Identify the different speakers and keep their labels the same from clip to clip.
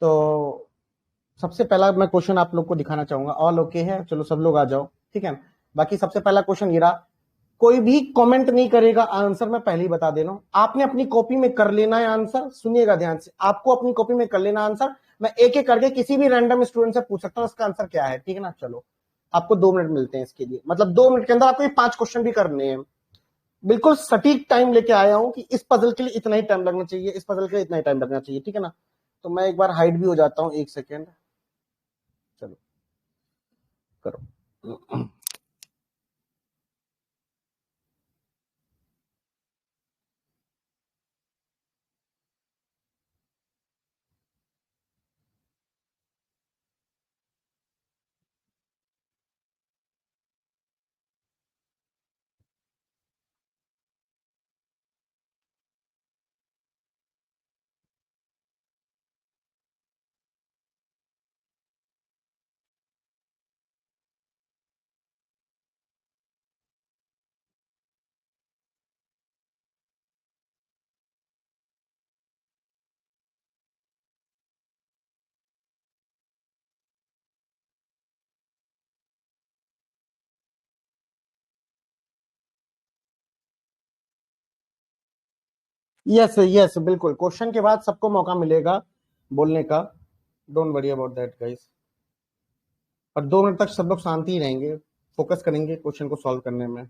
Speaker 1: तो सबसे पहला मैं क्वेश्चन आप लोग को दिखाना चाहूंगा। ऑल ओके है? चलो सब लोग आ जाओ, ठीक है। बाकी सबसे पहला क्वेश्चन ये रहा, कोई भी कमेंट नहीं करेगा, आंसर मैं पहले ही बता दे रहा हूं। आपने अपनी कॉपी में कर लेना है आंसर, सुनिएगा ध्यान से, आपको अपनी कॉपी में कर लेना आंसर। मैं एक एक करके किसी भी रैंडम स्टूडेंट से पूछ सकता हूं इसका आंसर क्या है, ठीक है ना। चलो आपको 2 मिनट मिलते हैं इसके लिए, मतलब 2 मिनट के अंदर आपको ये 5 क्वेश्चन भी करने हैं। बिल्कुल सटीक टाइम लेके आया हूं कि इस पजल के लिए इतना ही टाइम लगना चाहिए, इस पजल के लिए इतना ही टाइम लगना चाहिए, ठीक है ना। तो मैं एक बार हाइड भी हो जाता हूं, 1 सेकेंड। चलो करो। यस यस, बिल्कुल क्वेश्चन के बाद सबको मौका मिलेगा बोलने का। Don't worry about that guys. और 2 मिनट तक सब लोग शांति ही रहेंगे, फोकस करेंगे क्वेश्चन को सॉल्व करने में।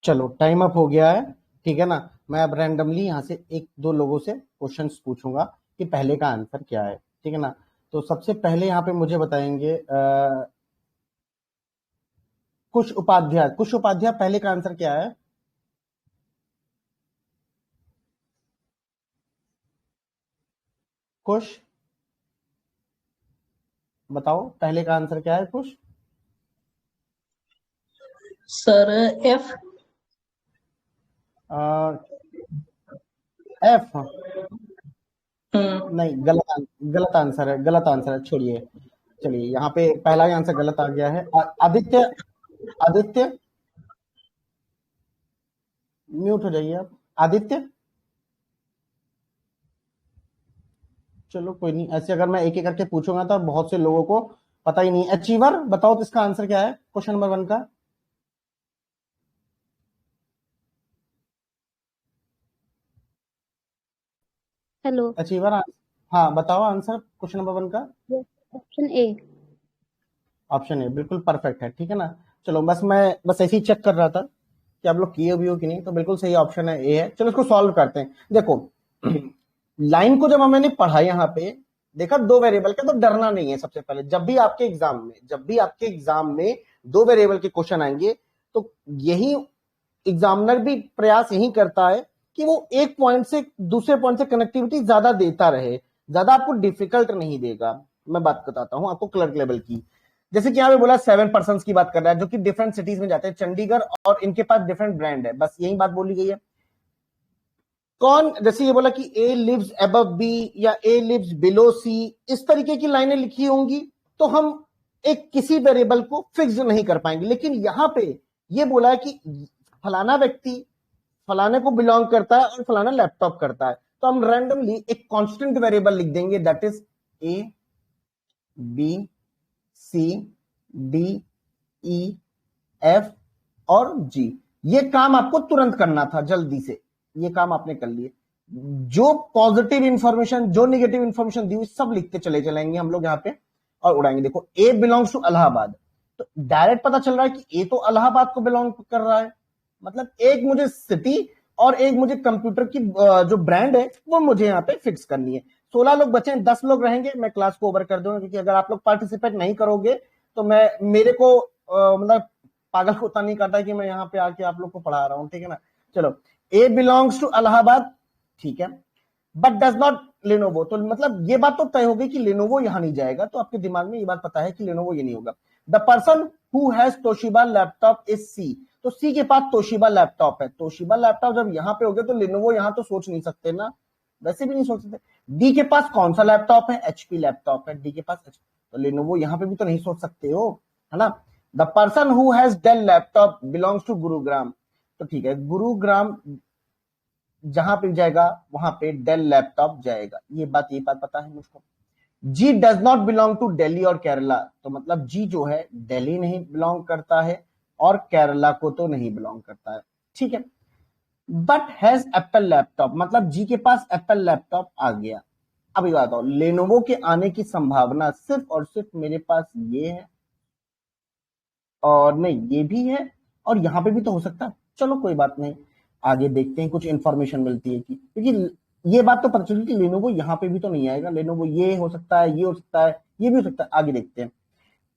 Speaker 1: चलो टाइम अप हो गया है, ठीक है ना। मैं अब रैंडमली यहाँ से एक दो लोगों से क्वेश्चंस पूछूंगा कि पहले का आंसर क्या है, ठीक है ना। तो सबसे पहले यहाँ पे मुझे बताएंगे कुश उपाध्याय। कुश उपाध्याय, पहले का आंसर क्या है? कुश, बताओ पहले का आंसर क्या है कुश?
Speaker 2: Sir F.
Speaker 1: एफ? नहीं, गलत आंसर है, गलत आंसर है, छोड़िए। चलिए यहाँ पे पहला ही आंसर गलत आ गया है। आदित्य, आदित्य म्यूट हो जाइए आप। आदित्य, चलो कोई नहीं, ऐसे अगर मैं एक एक करके पूछूंगा तो बहुत से लोगों को पता ही नहीं। अचीवर, बताओ तो इसका आंसर क्या है क्वेश्चन नंबर 1 का?
Speaker 3: हेलो।
Speaker 1: अचीवर, हाँ बताओ आंसर क्वेश्चन नंबर 1 का।
Speaker 3: Option A.
Speaker 1: ऑप्शन ए बिल्कुल परफेक्ट है, ठीक है ना। चलो मैं बस ऐसे ही चेक कर रहा था कि आप लोग किए भी हो कि नहीं, तो बिल्कुल सही ऑप्शन है, ए है। चलो इसको सॉल्व करते हैं। देखो लाइन को जब मैंने पढ़ा यहाँ पे, देखा 2 वेरिएबल का, तो डरना नहीं है। सबसे पहले जब भी आपके एग्जाम में 2 वेरिएबल के क्वेश्चन आएंगे, तो यही एग्जामिनर भी प्रयास यही करता है कि वो एक पॉइंट से दूसरे पॉइंट से कनेक्टिविटी ज्यादा देता रहे, ज्यादा आपको डिफिकल्ट नहीं देगा। मैं बात बताता हूं आपको क्लर्क लेवल की। जैसे कि यहाँ पे बोला 7 पर्सन की बात कर रहा है जो कि डिफरेंट सिटीज में जाते हैं, चंडीगढ़, और इनके पास डिफरेंट ब्रांड है, बस यही बात बोली गई है। कौन, जैसे ये बोला कि ए लिव्स अबव बी या ए लिव्स बिलो सी, इस तरीके की लाइनें लिखी होंगी, तो हम एक किसी वेरिएबल को फिक्स नहीं कर पाएंगे। लेकिन यहां पे ये बोला है कि फलाना व्यक्ति फलाने को बिलोंग करता है और फलाना लैपटॉप करता है, तो हम रैंडमली एक कांस्टेंट वेरिएबल लिख देंगे, that is A B C D E F और जी। ये काम आपको तुरंत करना था, जल्दी से ये काम आपने कर लिए। जो पॉजिटिव इंफॉर्मेशन, जो नेगेटिव इंफॉर्मेशन दी हुई, सब लिखते चले चलेंगे हम लोग यहाँ पे और उड़ाएंगे। देखो ए बिलोंग्स टू इलाहाबाद, तो डायरेक्ट पता चल रहा है कि ए तो इलाहाबाद को बिलोंग कर रहा है, मतलब एक मुझे सिटी और एक मुझे कंप्यूटर की जो ब्रांड है वो मुझे यहाँ पे फिक्स करनी है। 16 लोग बचे, 10 लोग रहेंगे, मैं क्लास को ओवर कर दूंगा, क्योंकि अगर आप लोग पार्टिसिपेट नहीं करोगे तो मैं मेरे को मतलब पागल को उतना नहीं करता है कि मैं यहाँ पे आके आप लोग को पढ़ा रहा हूँ, ठीक है ना। चलो, ए बिलोंग्स टू इलाहाबाद, ठीक है, बट डज नॉट लेनोवो, तो मतलब ये बात तो तय होगी कि लेनोवो यहां नहीं जाएगा, तो आपके दिमाग में ये बात पता है कि लेनोवो ये नहीं होगा। The person who has Toshiba laptop is C, तो सी के पास तोशिबा लैपटॉप है, तोशिबा लैपटॉप जब यहां पे हो गया तो लेनोवो यहां तो सोच नहीं सकते ना, वैसे भी नहीं सोच सकते। डी के पास कौन सा लैपटॉप है, एचपी लैपटॉप है, डी के पास तो लेनोवो यहां पे भी तो नहीं सोच सकते हो, है ना। The person who has Dell laptop belongs to Gurugram, तो ठीक है, गुरुग्राम जहां पे जाएगा वहां पे डेल लैपटॉप जाएगा, ये बात पता है मुझको। G does not belong to Delhi और केरला, तो मतलब जी जो है दिल्ली नहीं बिलोंग करता है और केरला को तो नहीं बिलोंग करता है, ठीक है। बट हैज एप्पल लैपटॉप, मतलब जी के पास एप्पल लैपटॉप आ गया। अब ये बताओ, लेनोवो के आने की संभावना सिर्फ और सिर्फ मेरे पास ये है, और नहीं ये भी है, और यहां पे भी तो हो सकता है। चलो कोई बात नहीं, आगे देखते हैं, कुछ इंफॉर्मेशन मिलती है कि, क्योंकि ये बात तो पता चली कि लेनोवो यहां पे भी तो नहीं आएगा, लेनोवो ये हो सकता है, ये हो सकता है, ये भी हो सकता है, आगे देखते हैं।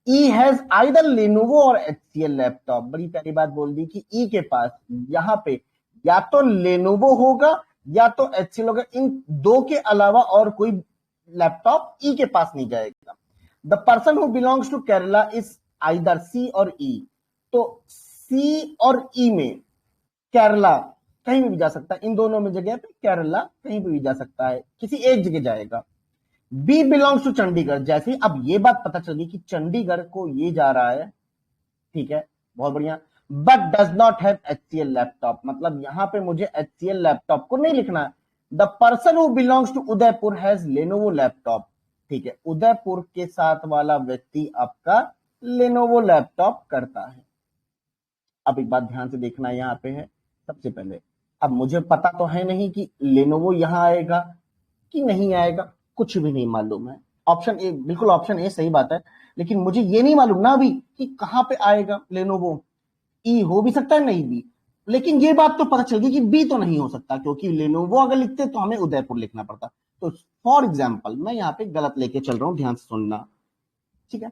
Speaker 1: ई हैज आइदर लेनोवो और एचसीएल लैपटॉप, बड़ी प्यारी बात बोल दी कि ई के पास यहां पे या तो लेनोवो होगा या तो एचसीएल होगा, इन दो के अलावा और कोई लैपटॉप ई के पास नहीं जाएगा। The person who belongs to Kerala is either C or E, तो सी और ई में केरला कहीं भी जा सकता है, इन दोनों में जगह पे केरला कहीं भी जा सकता है, किसी एक जगह जाएगा। बी बिलोंग्स टू चंडीगढ़, जैसे ही अब ये बात पता चली कि चंडीगढ़ को ये जा रहा है, ठीक है, बहुत बढ़िया। But does not have HCL laptop, मतलब यहां पे मुझे एचसीएल लैपटॉप को नहीं लिखना है। The person who belongs to Udaipur has Lenovo laptop, ठीक है, उदयपुर के साथ वाला व्यक्ति आपका लेनोवो लैपटॉप करता है। अब एक बात ध्यान से देखना यहां पे है, सबसे पहले अब मुझे पता तो है नहीं कि लेनोवो यहां आएगा कि नहीं आएगा, कुछ भी नहीं मालूम है। ऑप्शन ए, बिल्कुल ऑप्शन ए सही बात है, लेकिन मुझे ये नहीं मालूम ना अभी कि कहां पे आएगा लेनोवो। ई हो भी सकता है, नहीं भी, लेकिन ये बात तो पता चल गई कि बी तो नहीं हो सकता, क्योंकि लेनोवो अगर लिखते तो हमें उदयपुर लिखना पड़ता। तो फॉर एग्जाम्पल मैं यहाँ पे गलत लेके चल रहा हूं, ध्यान से सुनना, ठीक है।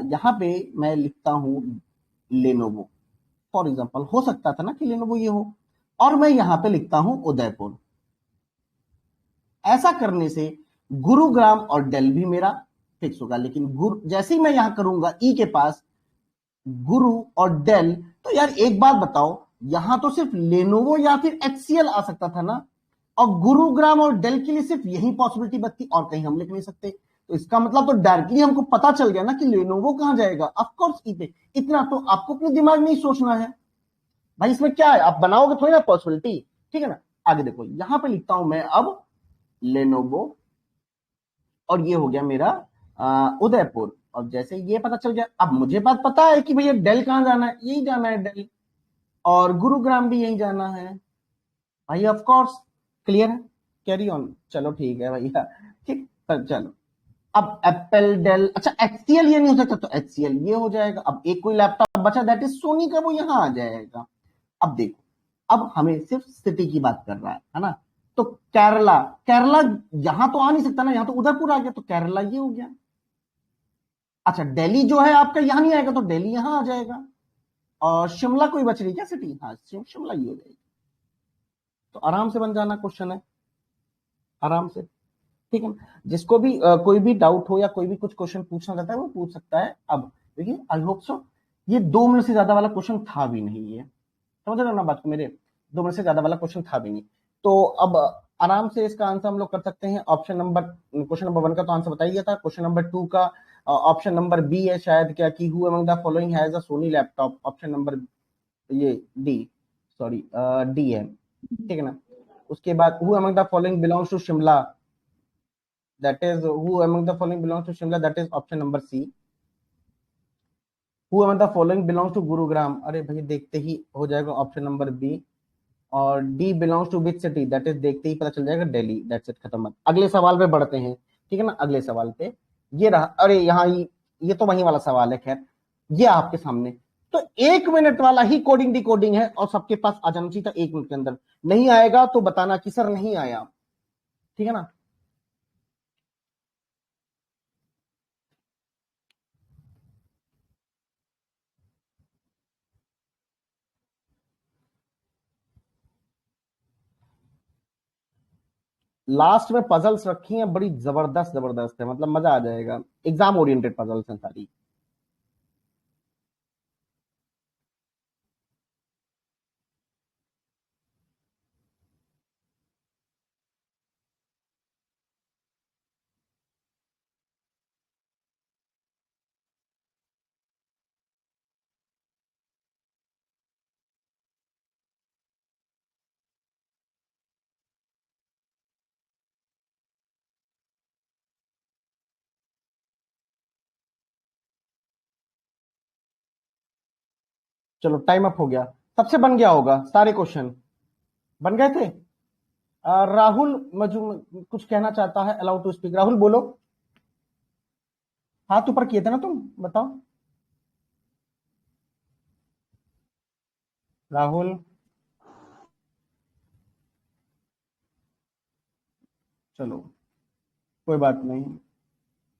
Speaker 1: यहां पे मैं लिखता हूं लेनोवो, फॉर एग्जाम्पल हो सकता था ना कि लेनोवो ये हो, और मैं यहां पे लिखता हूं उदयपुर। ऐसा करने से गुरुग्राम और डेल भी मेरा फिक्स होगा, लेकिन जैसे ही मैं यहां करूंगा ई के पास गुरु और डेल, तो यार एक बात बताओ, यहां तो सिर्फ लेनोवो या फिर एचसीएल आ सकता था ना, और गुरुग्राम और डेल के लिए सिर्फ यही पॉसिबिलिटी बचती, और कहीं हम लिख नहीं सकते। तो इसका मतलब तो डायरेक्टली हमको पता चल गया ना कि लेनोवो कहां जाएगा, ऑफ कोर्स ई पे। इतना तो आपको अपने दिमाग में ही सोचना है भाई, इसमें क्या है, आप बनाओगे थोड़ी ना पॉसिबिलिटी, ठीक है ना। आगे देखो, यहां पे लिखता हूं मैं अब लेनोवो, और ये हो गया मेरा उदयपुर। और जैसे ये पता चल गया, अब मुझे बात पता है कि भैया डेल कहां जाना है, यही जाना है डेल, और गुरुग्राम भी यही जाना है भाई, ऑफ कोर्स। क्लियर है, कैरी ऑन, चलो ठीक है भैया, ठीक, चलो। अब एप्पल डेल, अच्छा एचसीएल ये नहीं हो सकता, तो एचसीएल ये हो जाएगा। अब एक कोई लैपटॉप बचा, दैट इज सोनी का, वो यहां आ जाएगा। अब देखो, अब हमें सिर्फ सिटी की बात कर रहा है ना, तो केरला, केरला यहां तो आ नहीं सकता ना, यहां तो उदयपुर आ गया, तो केरला ये हो गया। अच्छा, दिल्ली जो है आपका यहां नहीं आएगा, तो दिल्ली यहां आ जाएगा। और शिमला कोई बच रही क्या सिटी, हाँ शिमला ये हो जाएगी। तो आराम से बन जाना क्वेश्चन है, आराम से, ठीक है। जिसको भी कोई भी डाउट हो या कोई भी कुछ क्वेश्चन पूछना चाहता है वो पूछ सकता है। अब देखिए, आई होप सो ये 2 मिनट से ज्यादा वाला क्वेश्चन था भी नहीं, ये समझ रहे हो ना बात को, मेरे 2 मिनट से ज्यादा वाला क्वेश्चन था भी नहीं। तो अब आराम से इसका आंसर हम लोग कर सकते हैं। क्वेश्चन नंबर 1 का तो आंसर बता ही गया था। क्वेश्चन नंबर 2 का ऑप्शन नंबर बी है शायद, क्या कि who among the following has a Sony laptop, option number ये डी, सॉरी डी है, ठीक है ना। उसके बाद who among the following belongs to Shimla, that is who among the following belongs to Shimla, that is option number C. Who among the following belongs to Gurugram, अरे भाई देखते ही हो जाएगा ऑप्शन नंबर बी। और D belongs to which city, that is देखते ही पता चल जाएगा दिल्ली, दैट्स इट, खत्म। अगले सवाल पे बढ़ते हैं, ठीक है ना। अगले सवाल पे ये रहा, अरे यहाँ ये तो वही वाला सवाल है, खैर ये आपके सामने। तो 1 मिनट वाला ही कोडिंग डिकोडिंग है, और सबके पास आ जाना चाहिए था 1 मिनट के अंदर। नहीं आएगा तो बताना कि सर नहीं आया, ठीक है ना। लास्ट में पजल्स रखी हैं, बड़ी जबरदस्त जबरदस्त है, मतलब मजा आ जाएगा। एग्जाम ओरिएंटेड पजल्स हैं सारी। चलो टाइम अप हो गया। सबसे बन गया होगा सारे क्वेश्चन, बन गए थे। राहुल मजू कुछ कहना चाहता है, अलाउ टू स्पीक। राहुल बोलो, हाथ ऊपर किए थे ना तुम, बताओ। राहुल, चलो कोई बात नहीं,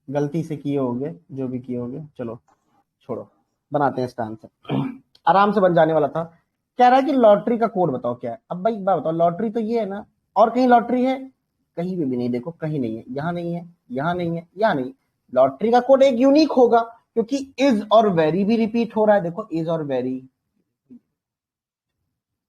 Speaker 1: गलती से किए होगे जो भी किए होगे, चलो छोड़ो, बनाते हैं इसका आंसर। आराम से बन जाने वाला था। कह रहा है कि लॉटरी का कोड बताओ क्या है। अब भाई एक बात बताओ, लॉटरी तो ये है ना, और कहीं लॉटरी है? कहीं भी नहीं, देखो कहीं नहीं है, यहां नहीं है, यहां नहीं है, यहां नहीं। लॉटरी का कोड एक यूनिक होगा, क्योंकि इज और वेरी भी रिपीट हो रहा है। देखो इज और वेरी,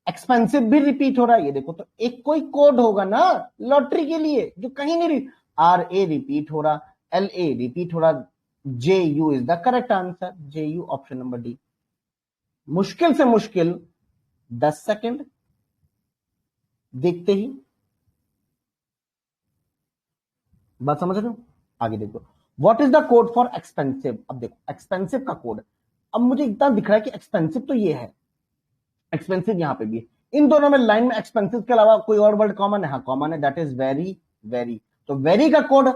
Speaker 1: एक्सपेंसिव भी रिपीट हो रहा है, ये देखो। तो एक कोई कोड होगा ना लॉटरी के लिए जो कहीं नहीं। आर ए रिपीट हो रहा, एल ए रिपीट हो रहा, J U is the correct answer. J U, option number D. मुश्किल से मुश्किल 10 सेकंड देखते ही बात समझ रहे हो। आगे देखो, what is the code for expensive. अब देखो एक्सपेंसिव का कोड, अब मुझे इतना दिख रहा है कि एक्सपेंसिव तो ये है, एक्सपेंसिव यहां पे भी है। इन दोनों में लाइन में एक्सपेंसिव के अलावा कोई और वर्ड कॉमन है? हाँ कॉमन है, दैट इज वेरी। वेरी, तो वेरी का कोड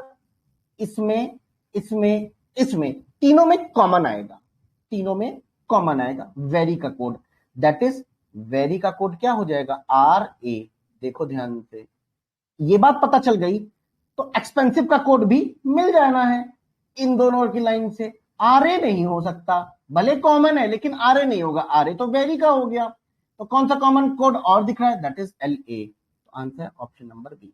Speaker 1: इसमें इसमें इसमें तीनों में कॉमन आएगा, तीनों में कॉमन आएगा वेरी का कोड। दैट इज वेरी का कोड क्या हो जाएगा? R A. देखो ध्यान से, ये बात पता चल गई, तो एक्सपेंसिव का कोड भी मिल जाना है इन दोनों की लाइन से। आर ए नहीं हो सकता, भले कॉमन है लेकिन आर ए नहीं होगा, आर ए तो वेरी का हो गया। तो कौन सा कॉमन कोड और दिख रहा है? That is L A. तो आंसर ऑप्शन नंबर बी।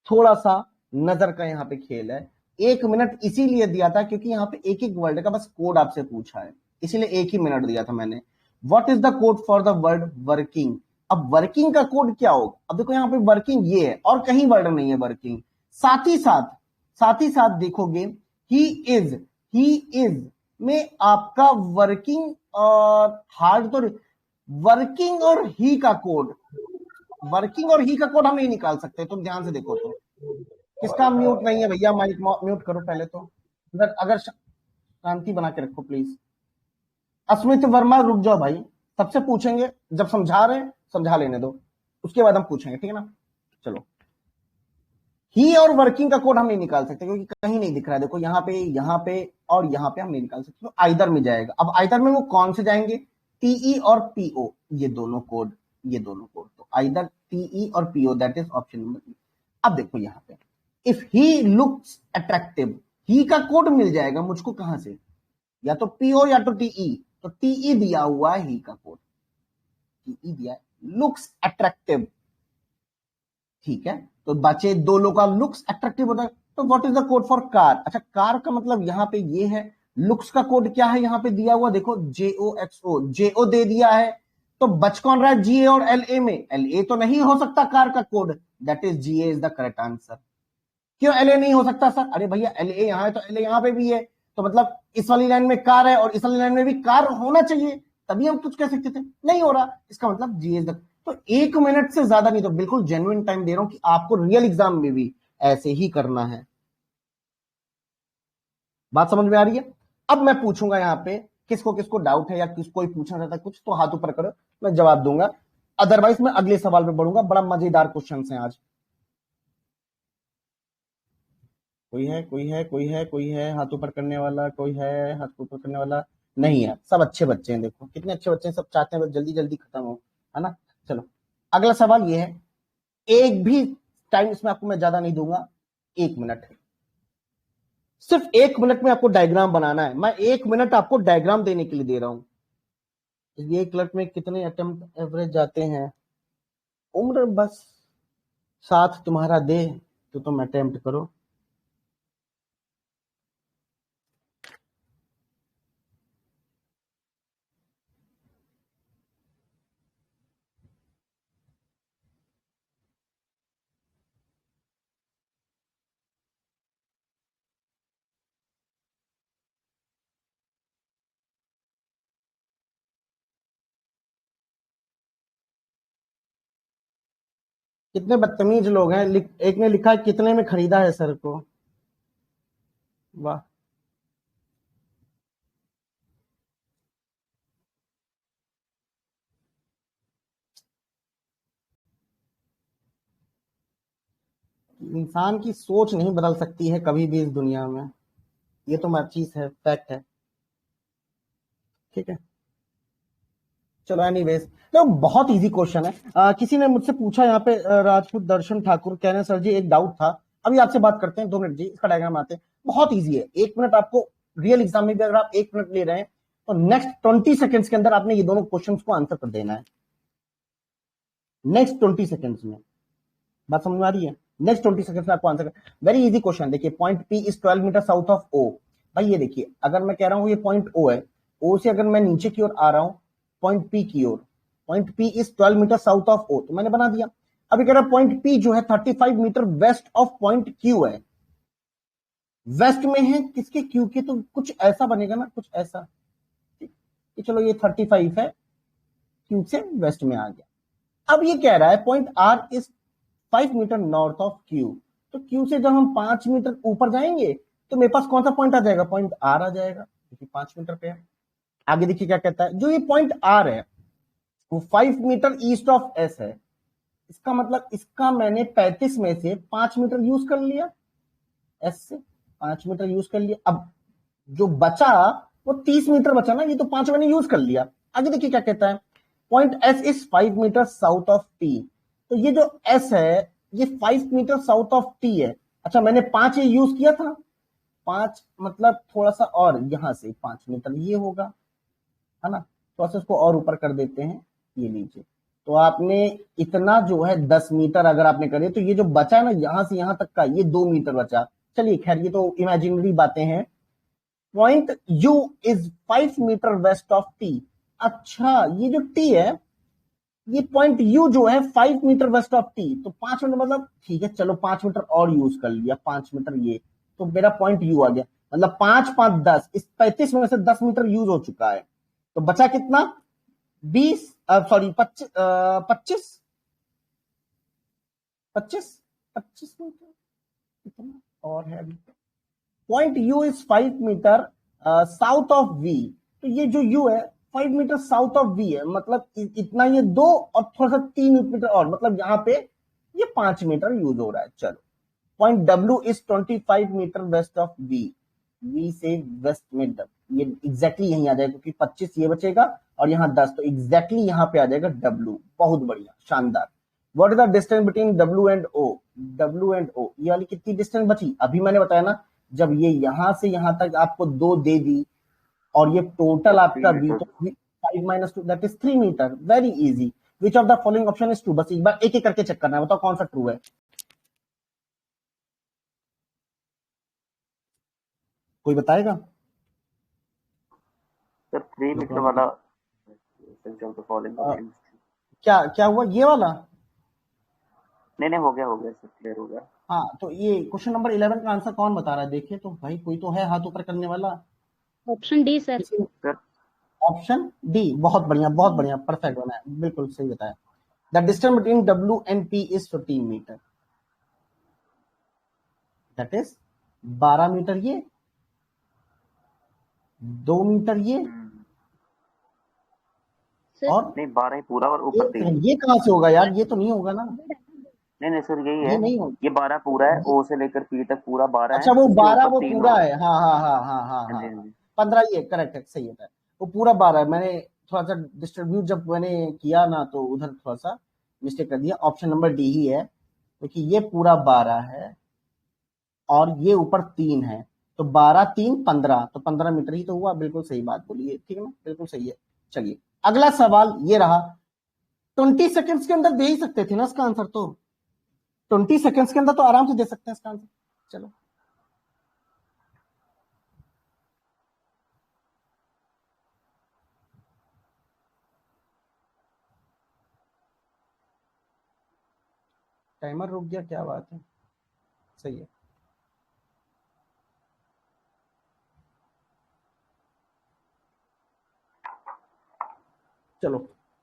Speaker 1: थोड़ा सा नजर का यहां पे खेल है। 1 मिनट इसीलिए दिया था क्योंकि यहां पे एक एक वर्ड का बस कोड आपसे पूछा है, इसीलिए 1 ही मिनट दिया था मैंने। What is the code for the word working. अब वर्किंग का कोड क्या होगा? अब देखो यहां पे वर्किंग ये है और कहीं वर्ड नहीं है वर्किंग। साथ ही साथ देखोगे ही इज, ही इज में आपका वर्किंग और हार्ड तो, वर्किंग और ही का कोड, वर्किंग और ही का कोड हम नहीं निकाल सकते। तुम ध्यान से देखो तो, किसका म्यूट नहीं है भैया? माइक म्यूट करो पहले तो, अगर शांति बना के रखो प्लीज। अस्मित वर्मा रुक जाओ भाई, सबसे पूछेंगे जब समझा रहे हैं, समझा लेने दो, उसके बाद हम पूछेंगे, ठीक है ना। चलो, ही और वर्किंग का कोड हम नहीं निकाल सकते क्योंकि कहीं नहीं दिख रहा है। देखो यहाँ पे और यहाँ पे हम नहीं निकाल सकते, तो आइदर में जाएगा। अब आइदर में वो कौन से जाएंगे? टीई और पीओ, ये दोनों कोड, ये दोनों कोड। तो either TE or PO, that is option number B. अब देखो यहाँ पे, if he looks attractive, he का कोड मिल जाएगा मुझको कहां से? या तो पीओ या तो टीई। तो टीई दिया हुआ है, ही का कोड टीई दिया है, लुक्स अट्रैक्टिव, ठीक है। तो बचे दो लोग का लुक्स अट्रैक्टिव होता है। तो what is the code for car? अच्छा, कार का मतलब यहां पे ये है। लुक्स का कोड क्या है यहां पे दिया हुआ? देखो जेओ एक्सओ, जेओ दे दिया है। तो बच कौन रहा है? जीए और एल ए में? एल ए तो नहीं हो सकता कार का code, that is GA is the correct answer. क्यों एल ए नहीं हो सकता सर? अरे भैया एल ए यहां है तो एल ए यहां पे भी है, तो मतलब इस वाली लाइन में कार है और इस वाली लाइन में भी कार होना चाहिए, तभी हम कुछ कह सकते थे। नहीं हो रहा, इसका मतलब जीए इज द। तो 1 मिनट से ज्यादा नहीं, तो बिल्कुल जेन्युइन टाइम दे रहा हूं कि आपको रियल एग्जाम में भी ऐसे ही करना है। बात समझ में आ रही है? अब मैं पूछूंगा यहां पे, किसको किसको डाउट है या किस कोई पूछना चाहता है कुछ, तो हाथ ऊपर करो, मैं जवाब दूंगा। अदरवाइज मैं अगले सवाल पे बढ़ूंगा। बड़ा मजेदार क्वेश्चन है आज। कोई है, कोई है, कोई है, कोई है हाथ ऊपर करने वाला? कोई है हाथ ऊपर करने वाला? नहीं है, सब अच्छे बच्चे हैं। देखो कितने अच्छे बच्चे हैं, सब चाहते हैं बस जल्दी जल्दी खत्म हो, है ना। चलो अगला सवाल ये है, एक भी टाइम इसमें आपको मैं ज्यादा नहीं दूंगा, 1 मिनट है, सिर्फ 1 मिनट में आपको डायग्राम बनाना है। मैं 1 मिनट आपको डायग्राम देने के लिए दे रहा हूं। ये क्लर्क में कितने अटेम्प्ट एवरेज जाते हैं? उम्र बस साथ तुम्हारा दे तो तुम अटेम्प्ट करो। कितने बदतमीज लोग हैं। एक ने लिखा है कितने में खरीदा है सर को। वाह। इंसान की सोच नहीं बदल सकती है कभी भी इस दुनिया में, ये तो मैं चीज है, फैक्ट है। ठीक है, चलो एनीवेज। तो बहुत इजी क्वेश्चन है। किसी ने मुझसे पूछा यहाँ पे, राजपूत दर्शन ठाकुर कह रहे हैं सर जी एक डाउट था, अभी आपसे बात करते हैं, 2 मिनट जी, इसका डायग्राम आते हैं। बहुत इजी है, 1 मिनट आपको, रियल एग्जाम में भी अगर आप 1 मिनट ले रहे हैं तो नेक्स्ट 20 सेकेंड्स के अंदर आपने ये दोनों क्वेश्चन को आंसर कर देना है। नेक्स्ट 20 सेकेंड्स में, बात समझ में आ रही है? नेक्स्ट 20 सेकेंड्स में आपको आंसर कर, वेरी इजी क्वेश्चन। देखिए point P is 12 metre south of O. भाई ये देखिए, अगर मैं कह रहा हूं ये पॉइंट ओ है, ओ से अगर मैं नीचे की ओर आ रहा हूं पॉइंट पी की ओर, point P is 12 metre south of O, तो मैंने बना दिया। अभी कह रहा पॉइंट पी जो है 35 metre west of point Q है, वेस्ट में है किसके, क्यू के, तो कुछ ऐसा बनेगा ना, कुछ ऐसा। कि चलो ये 35 है, क्यू से वेस्ट में आ गया। अब ये कह रहा है point R is 5 metre north of Q, तो क्यू से जब हम 5 मीटर ऊपर जाएंगे तो मेरे पास कौन सा पॉइंट आ जाएगा, पॉइंट आर आ जाएगा, क्योंकि 5 मीटर पे है। आगे देखिए क्या कहता है, जो ये पॉइंट आर है वो 5 मीटर ईस्ट ऑफ एस है, इसका मतलब इसका मैंने 35 में से 5 मीटर यूज कर लिया, एस से 5 मीटर यूज कर लिया। अब जो बचा वो 30 मीटर बचा ना, ये तो 5 मैंने यूज कर लिया। आगे देखिए क्या कहता है, point S is 5 metre south of T, तो ये जो एस है ये 5 मीटर साउथ ऑफ टी है। अच्छा मैंने 5 ये यूज किया था, 5 मतलब थोड़ा सा और यहां से 5 मीटर ये होगा, है ना, तो ऐसे इसको और ऊपर कर देते हैं, ये लीजिए। तो आपने इतना जो है 10 मीटर अगर आपने करे, तो ये जो बचा है ना यहां से यहां तक का, ये 2 मीटर बचा। चलिए खैर ये तो इमेजिनरी बातें हैं। Point U is 5 metre west of T. अच्छा ये जो टी है, ये पॉइंट यू जो है 5 मीटर वेस्ट ऑफ टी, तो 5 मीटर मतलब ठीक है, चलो 5 मीटर और यूज कर लिया, 5 मीटर ये, तो मेरा पॉइंट यू आ गया। मतलब 5 5 10, इस 35 में से 10 मीटर यूज हो चुका है, तो बचा कितना, 20, सॉरी 25, 25 25 25 मीटर, कितना और है अभी। Point U is 5 metre south of V, तो ये जो यू है 5 मीटर साउथ ऑफ वी है, मतलब इतना ये 2 और थोड़ा सा 3 मीटर और, मतलब यहाँ पे ये 5 मीटर यूज हो रहा है। चलो point W is 25 metre west of V, V से वेस्ट में ये एग्जैक्टली यहीं आ जाएगा, क्योंकि 25 ये बचेगा और यहाँ 10, तो एग्जैक्टली यहाँ पे आ जाएगा डब्ल्यू। बहुत बढ़िया, शानदार। What is the distance between W and O, W and O, ये वाली कितनी डिस्टेंस बची, अभी मैंने बताया ना, जब ये यहां से यहां तक आपको 2 दे दी और ये टोटल आपका वी, तो 5 minus 2 that is 3 metre. Very easy. Which of the following option is true, बस एक बार एक एक करके चेक करना है, बताओ कौन सा ट्रू है। कोई बताएगा?
Speaker 4: सर 3 मीटर वाला
Speaker 1: क्या क्या हुआ ये वाला?
Speaker 4: नहीं हो गया सर, क्लियर हो गया।
Speaker 1: हाँ, तो ये क्वेश्चन नंबर 11 का आंसर कौन बता रहा है, देखिए तो भाई, कोई तो है हाथ ऊपर करने वाला।
Speaker 3: Option D sir.
Speaker 1: Option D, बहुत बढ़िया, परफेक्ट बनाया, बिल्कुल सही बताया। The distance between W and P is 15 metre, that is 12 metre ये, 2 मीटर ये, और
Speaker 4: नहीं 12 ही पूरा और ऊपर 3।
Speaker 1: ये कहां से होगा यार, ये तो नहीं होगा ना।
Speaker 4: नहीं सर यही है,
Speaker 1: ये नहीं होगा,
Speaker 4: ये 12 पूरा है, ओ से लेकर पी तक पूरा 12 है।
Speaker 1: अच्छा वो 12 वो पूरा है, हाँ 15 ये करेक्ट है, सही है, वो पूरा 12 है। मैंने थोड़ा सा डिस्ट्रीब्यूट जब मैंने किया ना, तो उधर थोड़ा सा मिस्टेक कर दिया। ऑप्शन नंबर डी ही है, क्योंकि ये पूरा 12 है और ये ऊपर 3 है, तो 12 3 15, तो 15 मीटर ही तो हुआ। बिल्कुल सही बात बोली है, ठीक है ना, बिल्कुल सही है। चलिए अगला सवाल ये रहा, 20 सेकंड्स के अंदर दे ही सकते थे ना इसका आंसर, तो 20 सेकंड्स के अंदर तो आराम से दे सकते हैं इसका आंसर। चलो टाइमर रुक गया, क्या बात है, सही है। चलो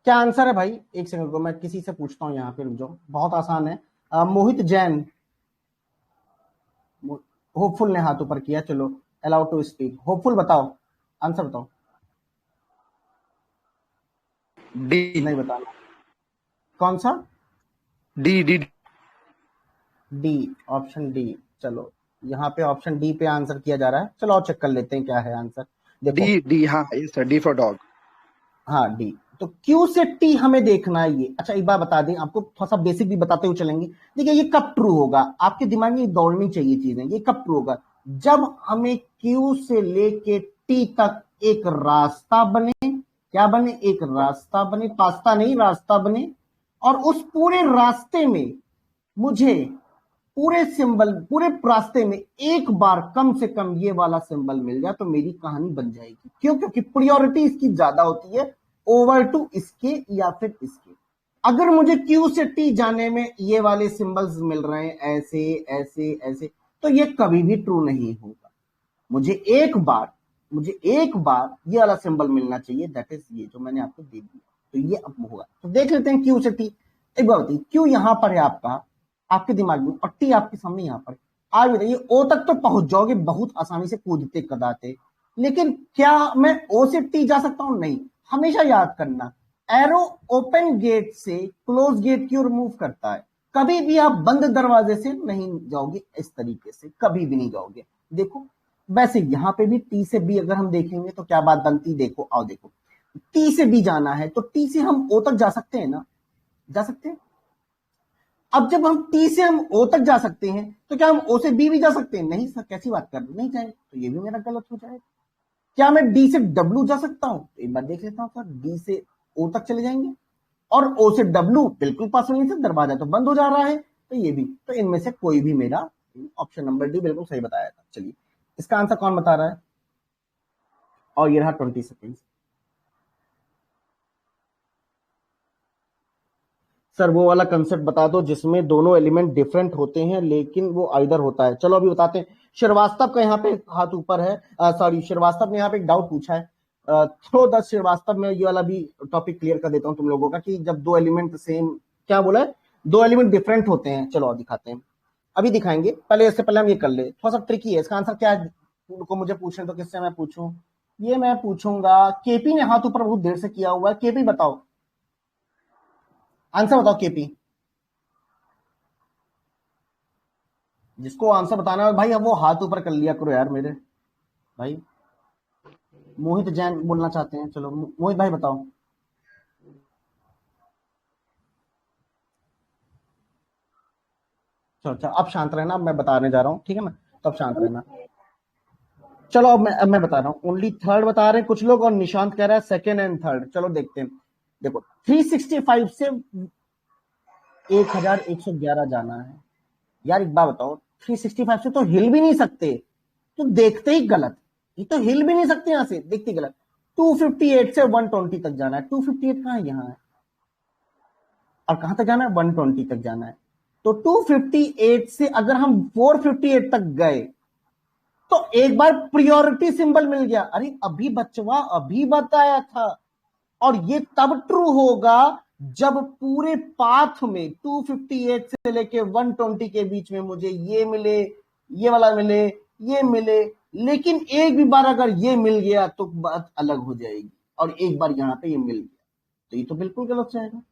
Speaker 1: क्या आंसर है भाई, एक सेकंड को मैं किसी से पूछता हूँ यहाँ पे, रुक जाओ, बहुत आसान है। मोहित जैन, होपफुल ने हाथ ऊपर किया, चलो अलाउ टू स्पीक। होपफुल बताओ आंसर, बताओ।
Speaker 5: डी।
Speaker 1: नहीं बताना, कौन सा?
Speaker 5: D D
Speaker 1: D, option D. चलो यहाँ पे ऑप्शन डी पे आंसर किया जा रहा है, चलो और चेक कर लेते हैं क्या है आंसर। देखो
Speaker 5: डी डी, हाँ ये सर, डी फॉर डॉग।
Speaker 1: हाँ डी, तो क्यू से टी हमें देखना है ये। अच्छा एक बार बता दें आपको, थोड़ा सा बेसिक भी बताते हुए चलेंगे। देखिए ये कब ट्रू होगा, आपके दिमाग में दौड़नी चाहिए चीजें। ये कब ट्रू होगा, जब हमें क्यू से लेके टी तक एक रास्ता बने। क्या बने? एक रास्ता बने, पास्ता नहीं, रास्ता बने। और उस पूरे रास्ते में मुझे पूरे सिंबल, पूरे रास्ते में एक बार कम से कम ये वाला सिंबल मिल जाए तो मेरी कहानी बन जाएगी। क्यों? क्योंकि प्रायोरिटी इसकी ज्यादा होती है ओवर टू इसके या फिर इसके। अगर मुझे क्यू से टी जाने में ये वाले सिंबल्स मिल रहे हैं ऐसे ऐसे ऐसे, तो ये कभी भी ट्रू नहीं होगा। मुझे एक बार ये वाला सिंबल मिलना चाहिए, दैट इज ये जो मैंने आपको दे दिया, तो ये अब होगा। तो देख लेते हैं क्यू से टी। एक बार बताइए, क्यू यहां पर है आपका, आपके दिमाग में, और टी आपके सामने यहां पर। आप बताइए ओ तक तो पहुंच जाओगे बहुत आसानी से, कूदते कदाते, लेकिन क्या मैं ओ से टी जा सकता हूं? नहीं। हमेशा याद करना, एरो ओपन गेट से क्लोज गेट की ओर मूव करता है। कभी भी आप बंद दरवाजे से नहीं जाओगे, इस तरीके से कभी भी नहीं जाओगे। देखो वैसे यहां पे भी टी से बी अगर हम देखेंगे तो क्या बात बनती, देखो आओ देखो, टी से बी जाना है तो टी से हम ओ तक जा सकते हैं ना, जा सकते हैं। अब जब हम टी से हम ओ तक जा सकते हैं तो क्या हम ओ से बी भी जा सकते हैं? नहीं सर, कैसी बात कर रहे, नहीं जाएंगे, तो ये भी मेरा गलत हो जाएगा। क्या मैं डी से डब्ल्यू जा सकता हूं? एक बार देख लेता हूं सर, डी से ओ तक चले जाएंगे, और ओ से डब्ल्यू बिल्कुल पास नहीं से, दरवाजा तो बंद हो जा रहा है, तो ये भी, तो इनमें से कोई भी मेरा, ऑप्शन नंबर डी बिल्कुल सही बताया था। चलिए इसका आंसर कौन बता रहा है? और ये रहा 20 सेकेंड। सर वो वाला कंसेप्ट बता दो जिसमें दोनों एलिमेंट डिफरेंट होते हैं लेकिन वो आइदर होता है। चलो अभी बताते हैं। श्रीवास्तव का यहाँ पे हाथ ऊपर है, सॉरी श्रीवास्तव ने यहाँ पे एक डाउट पूछा है। थ्रो द श्रीवास्तव में ये वाला भी टॉपिक क्लियर कर देता हूँ तुम लोगों का, कि जब दो एलिमेंट सेम, क्या बोला है, दो एलिमेंट डिफरेंट होते हैं। चलो और दिखाते हैं, अभी दिखाएंगे, पहले इससे पहले हम ये कर ले, थोड़ा सा ट्रिकी है। इसका आंसर क्या है को मुझे पूछने तो किससे मैं पूछूं? ये मैं पूछूंगा, केपी ने हाथ ऊपर बहुत देर से किया हुआ है। केपी बताओ आंसर, बताओ केपी, जिसको आंसर बताना है भाई, अब वो हाथ ऊपर कर लिया करो यार मेरे भाई। मोहित जैन बोलना चाहते हैं, चलो मोहित भाई बताओ। चलो चलो अब शांत रहना, मैं बताने जा रहा हूँ, ठीक है ना, तब शांत रहना। चलो अब मैं बता रहा हूँ, ओनली थर्ड बता रहे हैं कुछ लोग, और निशांत कह रहा है सेकेंड एंड थर्ड। चलो देखते हैं। देखो 365 से 1111 जाना है यार। एक बात बताओ, 365 से तो हिल भी नहीं सकते, तो देखते ही गलत, ये तो हिल भी नहीं सकते यहां से, देखते ही गलत। 258 से 120 तक जाना है। 258 कहां है? यहां है। और कहां तक जाना है? 120 तक जाना है। तो 258 से अगर हम 458 तक गए तो एक बार प्रायोरिटी सिंबल मिल गया। अरे अभी बचवा अभी बताया था। और ये तब ट्रू होगा जब पूरे पाथ में 258 से लेके 120 के बीच में मुझे ये मिले, ये वाला मिले, ये मिले, लेकिन एक भी बार अगर ये मिल गया तो बात अलग हो जाएगी। और एक बार यहां पे ये मिल गया तो ये तो बिल्कुल गलत जाएगा।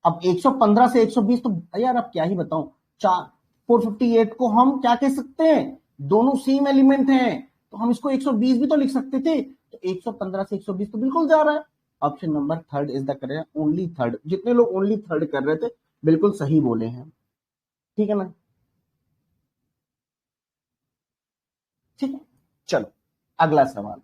Speaker 1: अब 115 से 120 तो यार अब क्या ही बताऊं, 458 को हम क्या कह सकते हैं, दोनों सेम एलिमेंट हैं, तो हम इसको 120 भी तो लिख सकते थे। तो 115 से 120 तो बिल्कुल जा रहा है। Option number third is the correct, only third. जितने लोग ओनली थर्ड कर रहे थे बिल्कुल सही बोले हैं, ठीक है ना, ठीक है। चलो अगला सवाल,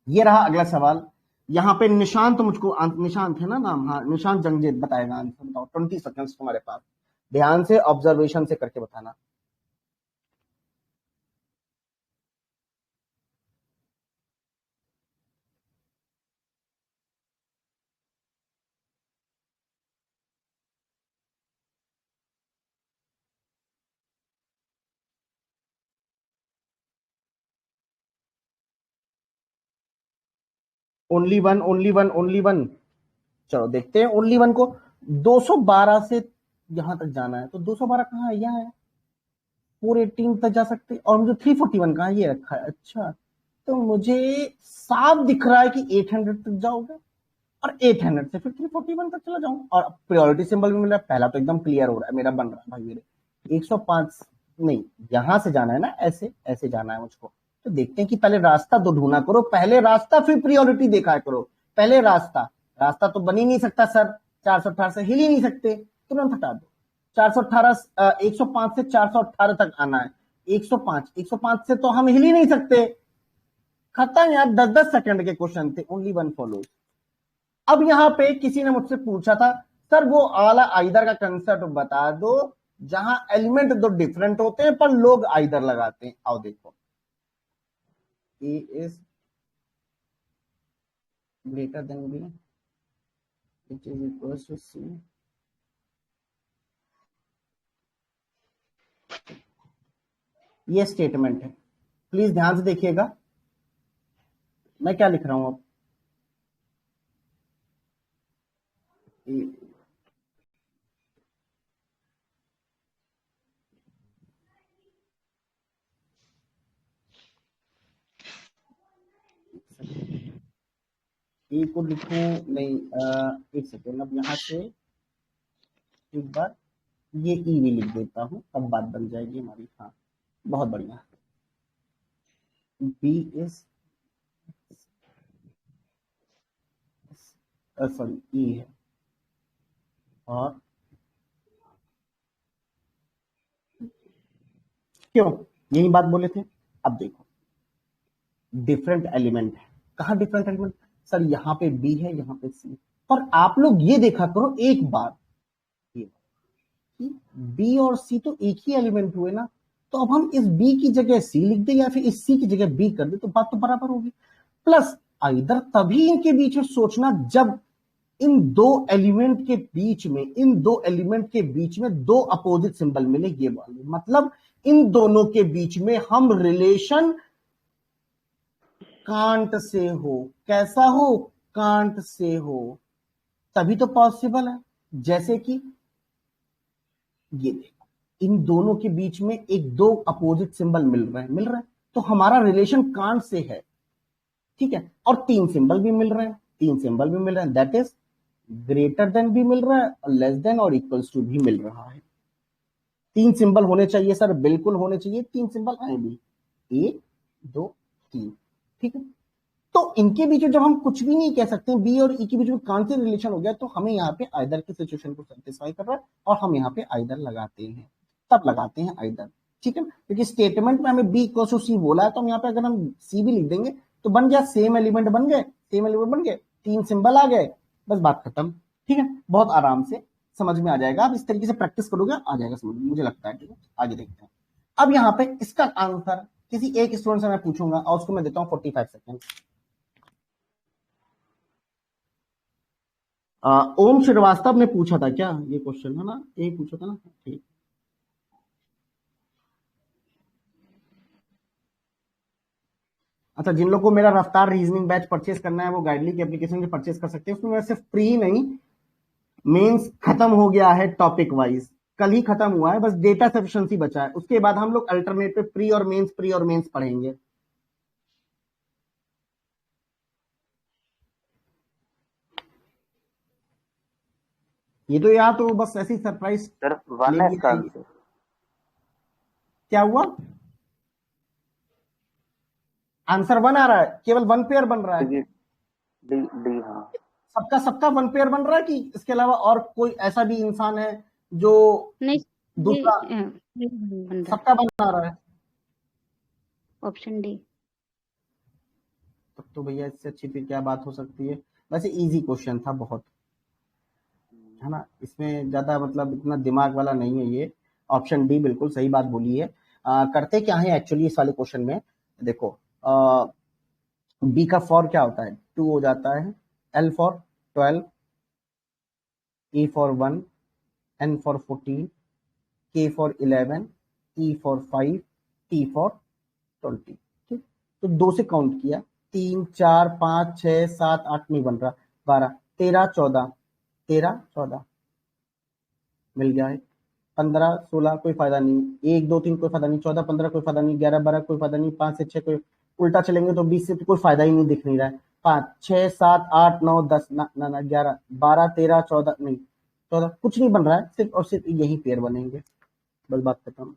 Speaker 1: ये रहा अगला सवाल। यहाँ पे निशांत, मुझको निशांत है ना नाम, हाँ निशांत जंगजेद बताएगा आंसर। बताओ 20 सेकंड्स तुम्हारे पास। ध्यान से ऑब्जर्वेशन से करके बताना। Only one, only one, only one. चलो देखते हैं ओनली वन को। 212 से यहां तक जाना है, तो 212 कहाँ है? यहाँ है। 418 तक जा सकते हैं। और मुझे 341 कहाँ है? ये रखा है। अच्छा, तो मुझे साफ दिख रहा है कि 800 तक जाओगे और 800 से फिर 341 तक चला जाऊंगा। और प्रायोरिटी सिंबल भी मिल रहा है। पहला तो एकदम क्लियर हो रहा है, मेरा बन रहा है भाई। मेरे 105 नहीं, यहां से जाना है ना, ऐसे ऐसे जाना है मुझको। तो देखते हैं कि पहले रास्ता तो ढूंढा करो, पहले रास्ता फिर प्रायोरिटी देखा करो। पहले रास्ता, रास्ता तो बन ही नहीं सकता सर, 418 से हिल ही नहीं सकते, तुरंत हटा दो। 418 105 से 418 तक आना है। 105 से तो हम हिल ही नहीं सकते। खत्म यार, 10-10 सेकंड के क्वेश्चन थे। Only one follow. अब यहां पे किसी ने मुझसे पूछा था, सर वो आला आइदर का कंसेप्ट बता दो जहां एलिमेंट दो डिफरेंट होते हैं पर लोग आइदर लगाते हैं। आओ देखो, A is greater than B which is equal to C. ये स्टेटमेंट है, प्लीज ध्यान से देखिएगा मैं क्या लिख रहा हूं। अब ए को लिखूं नहीं, एक सेकेंड। अब यहां से एक बार ये ई भी लिख देता हूं, तब बात बन जाएगी हमारी। हाँ, बहुत बढ़िया। बी इज सॉरी ई है, और क्यों यही बात बोले थे। अब देखो, डिफरेंट एलिमेंट है। कहां डिफरेंट एलिमेंट? सर यहाँ पे बी है, यहाँ पे सी। पर आप लोग ये देखा करो एक बार, ये बी और सी तो एक ही एलिमेंट हुए ना। तो अब हम इस बी की जगह सी लिख दे या फिर इस सी की जगह बी कर दे, तो बात तो बराबर होगी। प्लस आइदर तभी इनके बीच में सोचना जब इन दो एलिमेंट के बीच में, इन दो एलिमेंट के बीच में दो अपोजिट सिंबल मिले, ये वाले। मतलब इन दोनों के बीच में हम रिलेशन कांट से हो। कैसा हो? कांट से हो, तभी तो पॉसिबल है। जैसे कि ये देखो, इन दोनों के बीच में एक दो अपोजिट सिंबल मिल रहे हैं, तो हमारा रिलेशन कांट से है, ठीक है। और तीन सिंबल भी मिल रहे हैं, दैट इज ग्रेटर देन भी मिल रहा है और लेस देन और इक्वल्स टू भी मिल रहा है। तीन सिंबल होने चाहिए सर, बिल्कुल होने चाहिए। तीन सिंबल आए भी, 1 2 3, ठीक है। तो इनके बीच में जब हम कुछ भी नहीं कह सकते, बी और ई के बीच में कांट से रिलेशन हो गया, तो हमें यहाँ पे आइदर की सिचुएशन को सेटिस्फाई कर रहा है और हम यहाँ पे आइदर लगाते हैं, तब लगाते हैं आइदर, ठीक है। क्योंकि स्टेटमेंट में हमें बी इक्वल टू सी बोला है, तो हम यहाँ पे अगर हम सी भी लिख देंगे तो बन गया, सेम एलिमेंट बन गए, तीन सिंबल आ गए, बस बात खत्म, ठीक है। बहुत आराम से समझ में आ जाएगा। आप इस तरीके से प्रैक्टिस करोगे आ जाएगा समझ में, मुझे लगता है, ठीक है। आगे देखते हैं। अब यहाँ पे इसका आंसर किसी एक स्टूडेंट से मैं पूछूंगा और उसको मैं देता हूँ 45 सेकेंड। ओम श्रीवास्तव ने पूछा था क्या ये क्वेश्चन, है ना? यही पूछा था ना, ठीक। अच्छा, जिन लोगों को मेरा रफ्तार रीजनिंग बैच परचेस करना है वो गाइडली की एप्लीकेशन से परचेस कर सकते हैं। उसमें वैसे फ्री नहीं, मेंस खत्म हो गया है टॉपिक वाइज, कल ही खत्म हुआ है, बस डेटा सफिशिएंसी बचा है। उसके बाद हम लोग अल्टरनेटिव प्री और मेंस पढ़ेंगे। ये तो यहाँ तो बस ऐसी सरप्राइज
Speaker 4: सर 1 है इसका आंसर।
Speaker 1: क्या हुआ? आंसर 1 आ रहा है, केवल 1 पेयर बन रहा है।
Speaker 4: डी डी हाँ।
Speaker 1: सबका सबका 1 पेयर बन रहा है कि इसके अलावा और कोई ऐसा भी इंसान है जो
Speaker 3: नहीं,
Speaker 1: दूसरा?
Speaker 3: बन रहा
Speaker 1: सबका बन रहा है।
Speaker 3: Option D.
Speaker 1: तब तो भैया इससे अच्छी फिर क्या बात हो सकती है। वैसे इजी क्वेश्चन था बहुत। है ना, इसमें ज्यादा मतलब इतना दिमाग वाला नहीं है ये। ऑप्शन डी बिल्कुल सही बात बोली है। करते क्या है एक्चुअली इस वाले क्वेश्चन में, देखो बी का फॉर क्या होता है, 2 हो जाता है, L for 12, E for 1, N for 14, K for 11, E for 5, T for 20। ठीक, तो 2 से काउंट किया, 3 4 5 6 7 8 नहीं बन रहा, 12 13 14, 13 14 मिल गया है, 15 16 कोई फायदा नहीं, 1 2 3 कोई फायदा नहीं, 14 15 कोई फायदा नहीं, 11 12 कोई फायदा नहीं, 5 से 6 कोई, उल्टा चलेंगे तो 20 से तो कोई फायदा ही नहीं दिख नहीं रहा है, 5 6 7 8 9 10 ना ना ना 11 12 13 14 नहीं 14 कुछ नहीं बन रहा है, सिर्फ और सिर्फ यही पेयर बनेंगे, बस बात खत्म।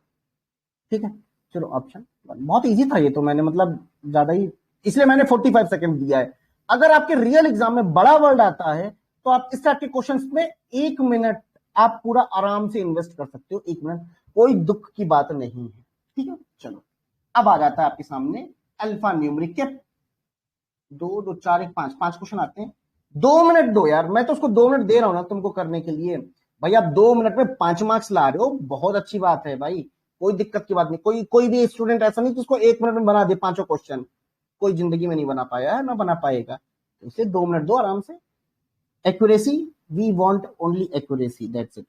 Speaker 1: ठीक है, चलो ऑप्शन बहुत इजी था ये तो, मैंने मतलब ज्यादा ही इसलिए मैंने 45 सेकंड दिया है। अगर आपके रियल एग्जाम में बड़ा वर्ड आता है तो आप इस टाइप के क्वेश्चंस में 1 मिनट आप पूरा आराम से इन्वेस्ट कर सकते हो, 1 मिनट, कोई दुख की बात नहीं है। ठीक है, चलो अब आ जाता है आपके सामने अल्फा न्यूमेरिक के 2 2 4 1 5 5 क्वेश्चन आते हैं। 2 मिनट दो यार, मैं तो उसको 2 मिनट दे रहा हूं ना तुमको करने के लिए, भाई आप 2 मिनट में 5 मार्क्स ला रहे हो, बहुत अच्छी बात है भाई, कोई दिक्कत की बात नहीं। कोई भी स्टूडेंट ऐसा नहीं जिसको 1 मिनट में बना दे 5 क्वेश्चन, कोई जिंदगी में नहीं बना पाया है, ना बना पाएगा, तो इसे 2 मिनट दो आराम से। Accuracy, we want only accuracy, that's it.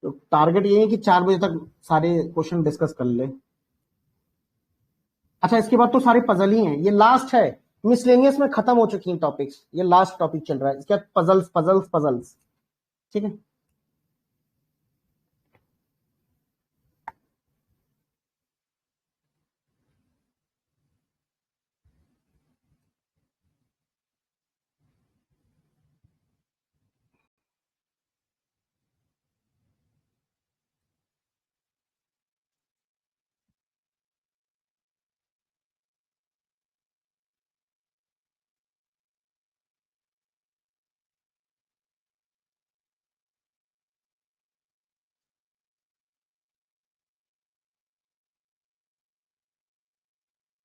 Speaker 1: तो टारगेट ये है कि 4 बजे तक सारे क्वेश्चन डिस्कस कर ले। अच्छा, इसके बाद तो सारे पजल ही हैं, ये लास्ट है, मिसलेनियस में खत्म हो चुकी हैं टॉपिक्स, ये लास्ट टॉपिक चल रहा है, इसके बाद पजल्स पजल्स पजल्स। ठीक है,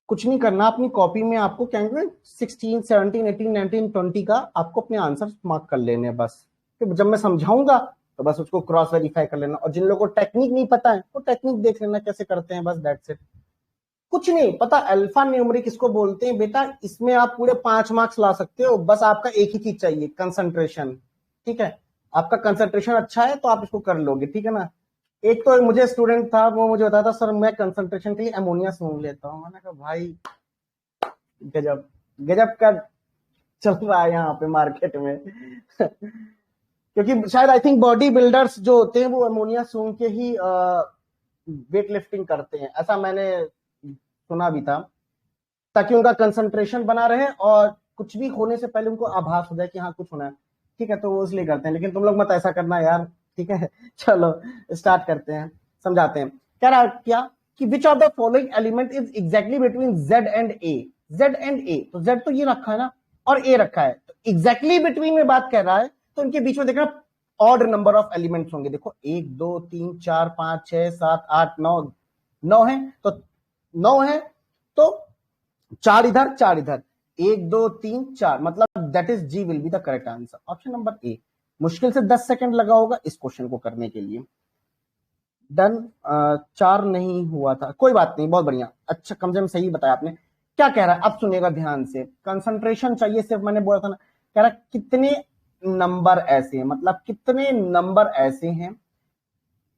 Speaker 1: कुछ नहीं करना, अपनी कॉपी में आपको क्या है 16 17 18 19 20 का आपको अपने आंसर मार्क कर लेने हैं बस, फिर जब मैं समझाऊंगा तो बस उसको क्रॉस वेरीफाई कर लेना, और जिन लोगों को टेक्निक नहीं पता है वो टेक्निक देख लेना कैसे करते हैं, बस दैट्स इट। कुछ नहीं पता अल्फा न्यूमेरिक किसको बोलते हैं बेटा, इसमें आप पूरे 5 मार्क्स ला सकते हो, बस आपका एक ही चीज चाहिए, कंसंट्रेशन। ठीक है, आपका कंसंट्रेशन अच्छा है तो आप इसको कर लोगे, ठीक है ना। एक तो मुझे स्टूडेंट था, वो मुझे बताता सर मैं कंसंट्रेशन के लिए अमोनिया सूंघ लेता हूँ, मैंने कहा भाई गजब गजब का चल रहा है यहाँ पे मार्केट में क्योंकि शायद आई थिंक बॉडी बिल्डर्स जो होते हैं वो अमोनिया सूंघ के ही वेट लिफ्टिंग करते हैं, ऐसा मैंने सुना भी था, ताकि उनका कंसंट्रेशन बना रहे और कुछ भी होने से पहले उनको आभास हो जाए कि हाँ कुछ होना है। ठीक है, तो वो इसलिए करते हैं, लेकिन तुम लोग मत ऐसा करना यार। ठीक है, चलो स्टार्ट करते हैं, समझाते हैं। कह रहा क्या कि which of the following element is exactly between Z and A, Z and A, तो जेड तो ये रखा है ना और ए रखा है, तो एग्जैक्टली बिटवीन में बात कर रहा है, तो इनके बीच में देखना ऑड नंबर ऑफ एलिमेंट्स होंगे, देखो 1 2 3 4 5 6 7 8 9, 9 है तो 9 है तो 4 इधर 4 इधर, 1 2 3 4, मतलब that is G will be the correct answer, option number A. मुश्किल से 10 सेकंड लगा होगा इस क्वेश्चन को करने के लिए। डन, 4 नहीं हुआ था, कोई बात नहीं, बहुत बढ़िया, अच्छा कम से कम सही बताया आपने। क्या कह रहा है अब सुनिएगा ध्यान से, कंसंट्रेशन चाहिए सिर्फ, मैंने बोला था ना, कह रहा कितने नंबर ऐसे हैं, मतलब कितने नंबर ऐसे हैं,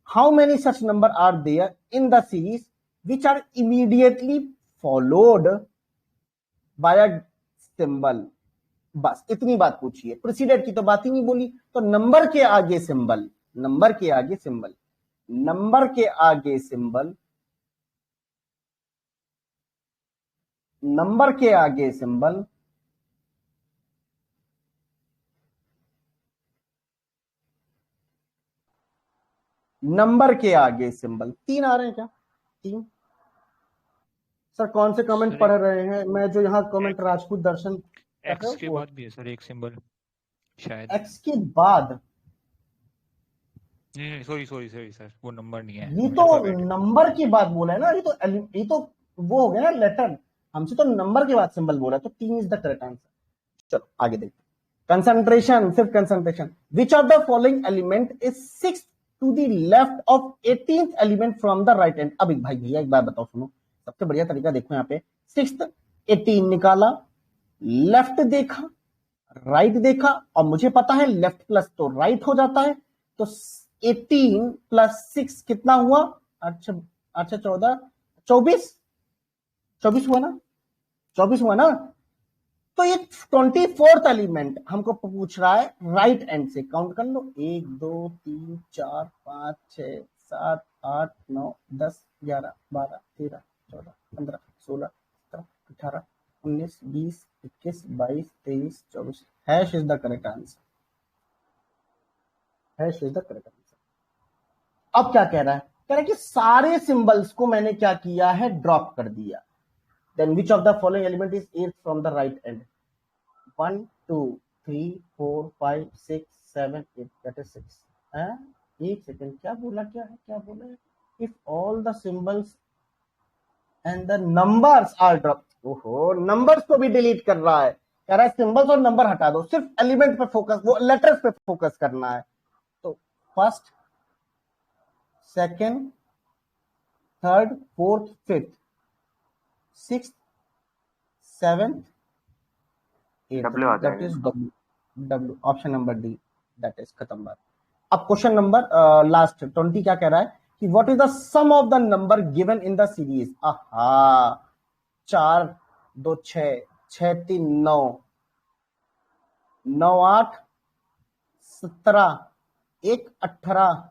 Speaker 1: how many such number are there in the series which are immediately followed by a symbol, बस इतनी बात पूछिए, प्रोसीडर की तो बात ही नहीं बोली, तो नंबर के आगे सिंबल, नंबर के आगे सिंबल, नंबर के आगे सिंबल, नंबर के आगे सिंबल, नंबर के आगे सिंबल, 3 आ रहे हैं क्या, 3 सर कौन से कमेंट
Speaker 6: सर
Speaker 1: पढ़ रहे हैं? मैं जो यहाँ कमेंट राजपूत दर्शन कर रहे
Speaker 6: एक्स के
Speaker 1: हो वो
Speaker 6: बाद भी है सर एक सिंबल शायद।
Speaker 1: एक्स के बाद।
Speaker 6: नहीं सॉरी सॉरी सॉरी सर, वो नंबर नहीं है,
Speaker 1: ये तो
Speaker 6: अल्फाबेट।
Speaker 1: नंबर की बात बोला है ना, ये तो वो हो गया ना लेटर, हमसे तो नंबर के बाद सिंबल बोला, तो 3 इज द करेक्ट आंसर। चलो आगे देखते हैं। कंसंट्रेशन, सिर्फ concentration. Which of the following element is 6 to the left of 18th element from the right hand? अब एक भाई भैया एक बात बताओ, सुनो, सबसे बढ़िया तरीका देखो यहाँ पे, 6th 18 निकाला, लेफ्ट देखा, राइट देखा, और मुझे पता है लेफ्ट प्लस तो राइट हो जाता है, तो 18 प्लस 6 कितना हुआ? अच्छा अच्छा 14, 24, 24 हुआ ना, 24 हुआ ना। तो ये 24th एलिमेंट हमको पूछ रहा है राइट एंड से, काउंट कर लो, 1 2 3 4 5 6 7 8 9 10 11 12 13 14 15 16 17 18 19 20 21 22 23 24। Hash is the correct answer, hash is the correct answer. अब क्या कह रहा है? कह रहा है कि सारे सिंबल्स को मैंने क्या किया है, ड्रॉप कर दिया। Then which of the following element is 8th from the right end? 1 2 3 4 5 6 7 8, that is 6। एक सेकेंड, क्या बोला, क्या है, क्या बोला है? If all the symbols and the numbers are drop. ओहो, नंबर्स को भी डिलीट कर रहा है, कह रहा है सिंबल्स और नंबर हटा दो, सिर्फ एलिमेंट पे फोकस, वो लेटर्स पे फोकस करना है। तो first, second, third, fourth, fifth, sixth, seventh,
Speaker 4: W आ
Speaker 1: दैट इज
Speaker 4: जाएगा।
Speaker 1: W, option number D, that is खत्म बात। अब क्वेश्चन नंबर लास्ट 20 क्या कह रहा है कि what is the sum of the number given in the series? आहा, 4 2 6, 6 3 9, 9 8 17, 1 18,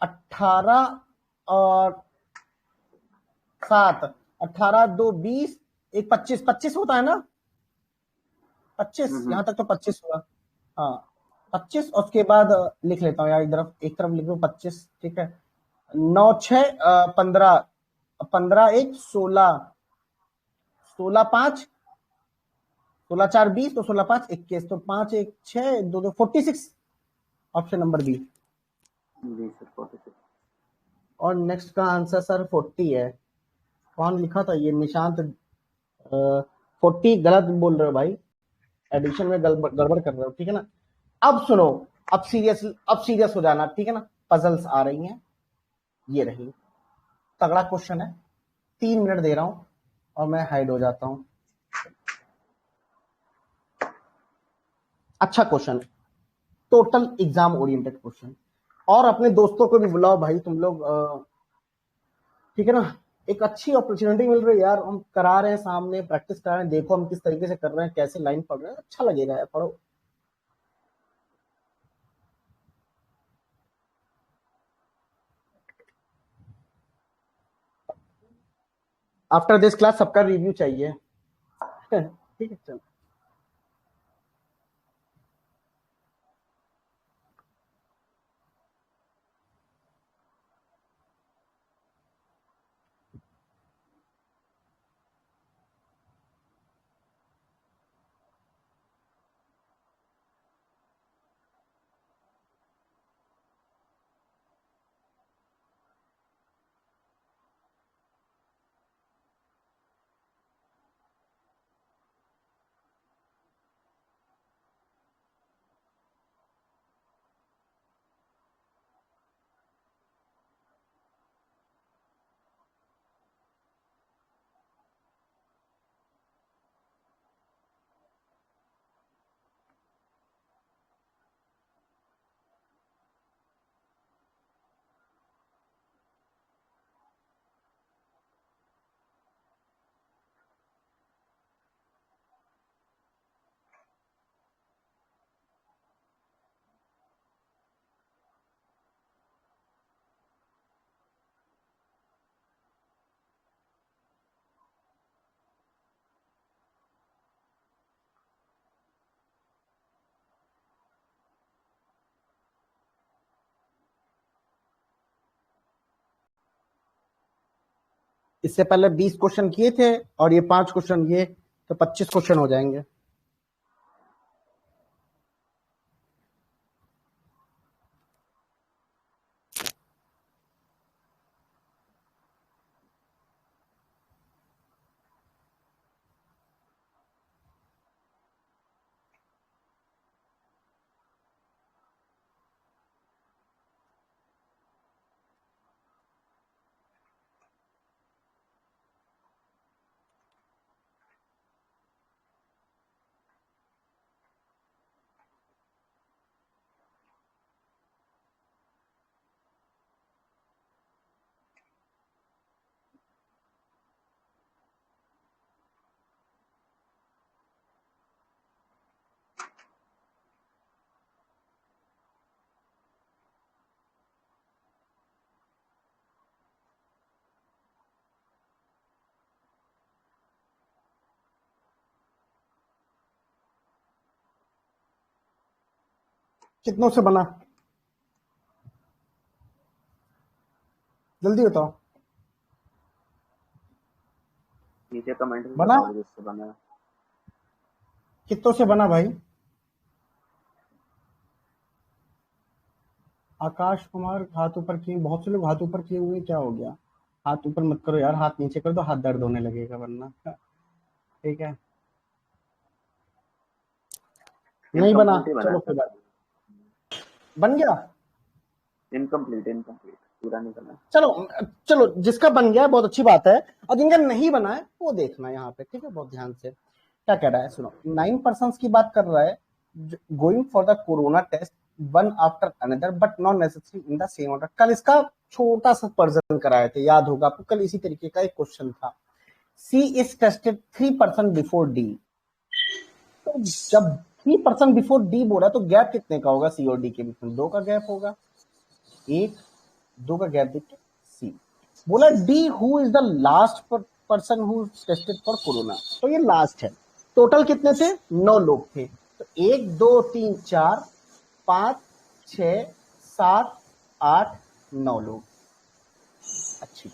Speaker 1: 18 और 7, 18 2 20, 1 25, 25 होता है ना, 25, यहां तक तो 25 हुआ। हाँ 25, और उसके बाद लिख लेता हूँ यार, एक तरफ लिख लूँ 25, ठीक है। 9 6 15, 15 1 16, 16 5, 16 4 20, तो 16 5 21, तो 5 1 6 2 2 46, ऑप्शन नंबर बी।
Speaker 4: जी सर 46।
Speaker 1: और नेक्स्ट का आंसर सर 40 है। कौन लिखा था ये? निशांत 40 गलत बोल रहे हो भाई, एडिशन में गड़बड़ कर रहे हो, ठीक है ना। अब सुनो, अब सीरियस हो जाना, ठीक है ना। पजल्स आ रही हैं, ये रही, तगड़ा क्वेश्चन है, 3 मिनट दे रहा हूं और मैं हाइड हो जाता हूं। अच्छा क्वेश्चन है, टोटल एग्जाम ओरिएंटेड क्वेश्चन, और अपने दोस्तों को भी बुलाओ भाई, तुम लोग, ठीक है ना। एक अच्छी अपॉर्चुनिटी मिल रही है यार, हम करा रहे हैं, सामने प्रैक्टिस करा रहे हैं, देखो हम किस तरीके से कर रहे हैं, कैसे लाइन पढ़ रहे हैं, अच्छा लगेगा यार, पढ़ो। आफ्टर दिस क्लास सबका रिव्यू चाहिए। ठीक है चलो। इससे पहले 20 क्वेश्चन किए थे और ये 5 क्वेश्चन किए तो 25 क्वेश्चन हो जाएंगे। कितनों से बना, जल्दी बताओ।
Speaker 4: नीचे कमेंट में
Speaker 1: बना?
Speaker 4: बताओ जिससे बना है।
Speaker 1: कितनों से बना भाई? आकाश कुमार हाथ ऊपर किए, बहुत से लोग हाथ ऊपर किए हुए, क्या हो गया? हाथ ऊपर मत करो यार, हाथ नीचे कर दो, हाथ दर्द होने लगेगा वरना। ठीक है, नहीं बना,
Speaker 4: इनकम्प्लीट ही बना
Speaker 1: चलो
Speaker 4: है
Speaker 1: कोई बात
Speaker 4: सर।
Speaker 1: नहीं। बन गया?
Speaker 4: इनकम्प्लीट पूरा नहीं बना।
Speaker 1: चलो चलो, जिसका बन गया है बहुत अच्छी बात है, और जिनका नहीं बना है वो देखना यहाँ पे, ठीक है, बहुत ध्यान से। क्या कह रहा है सुनो, 9% की बात कर रहा है, going for the corona test one after another but not necessary in the same order. कल इसका छोटा सा वर्जन कराए थे, याद होगा आपको, कल इसी तरीके का एक क्वेश्चन था। सी इज टेस्टेड 3% बिफोर डी। तो जब 3% बिफोर डी बोला तो गैप कितने का होगा? सी और डी के बीच में 2 का गैप होगा, 1-2 का गैप देख के सी बोला। D who is the last person who tested for corona, तो ये लास्ट है। टोटल कितने थे? 9 लोग थे। तो 1 2 3 4 5 6 7 8 9 लोग। अच्छी।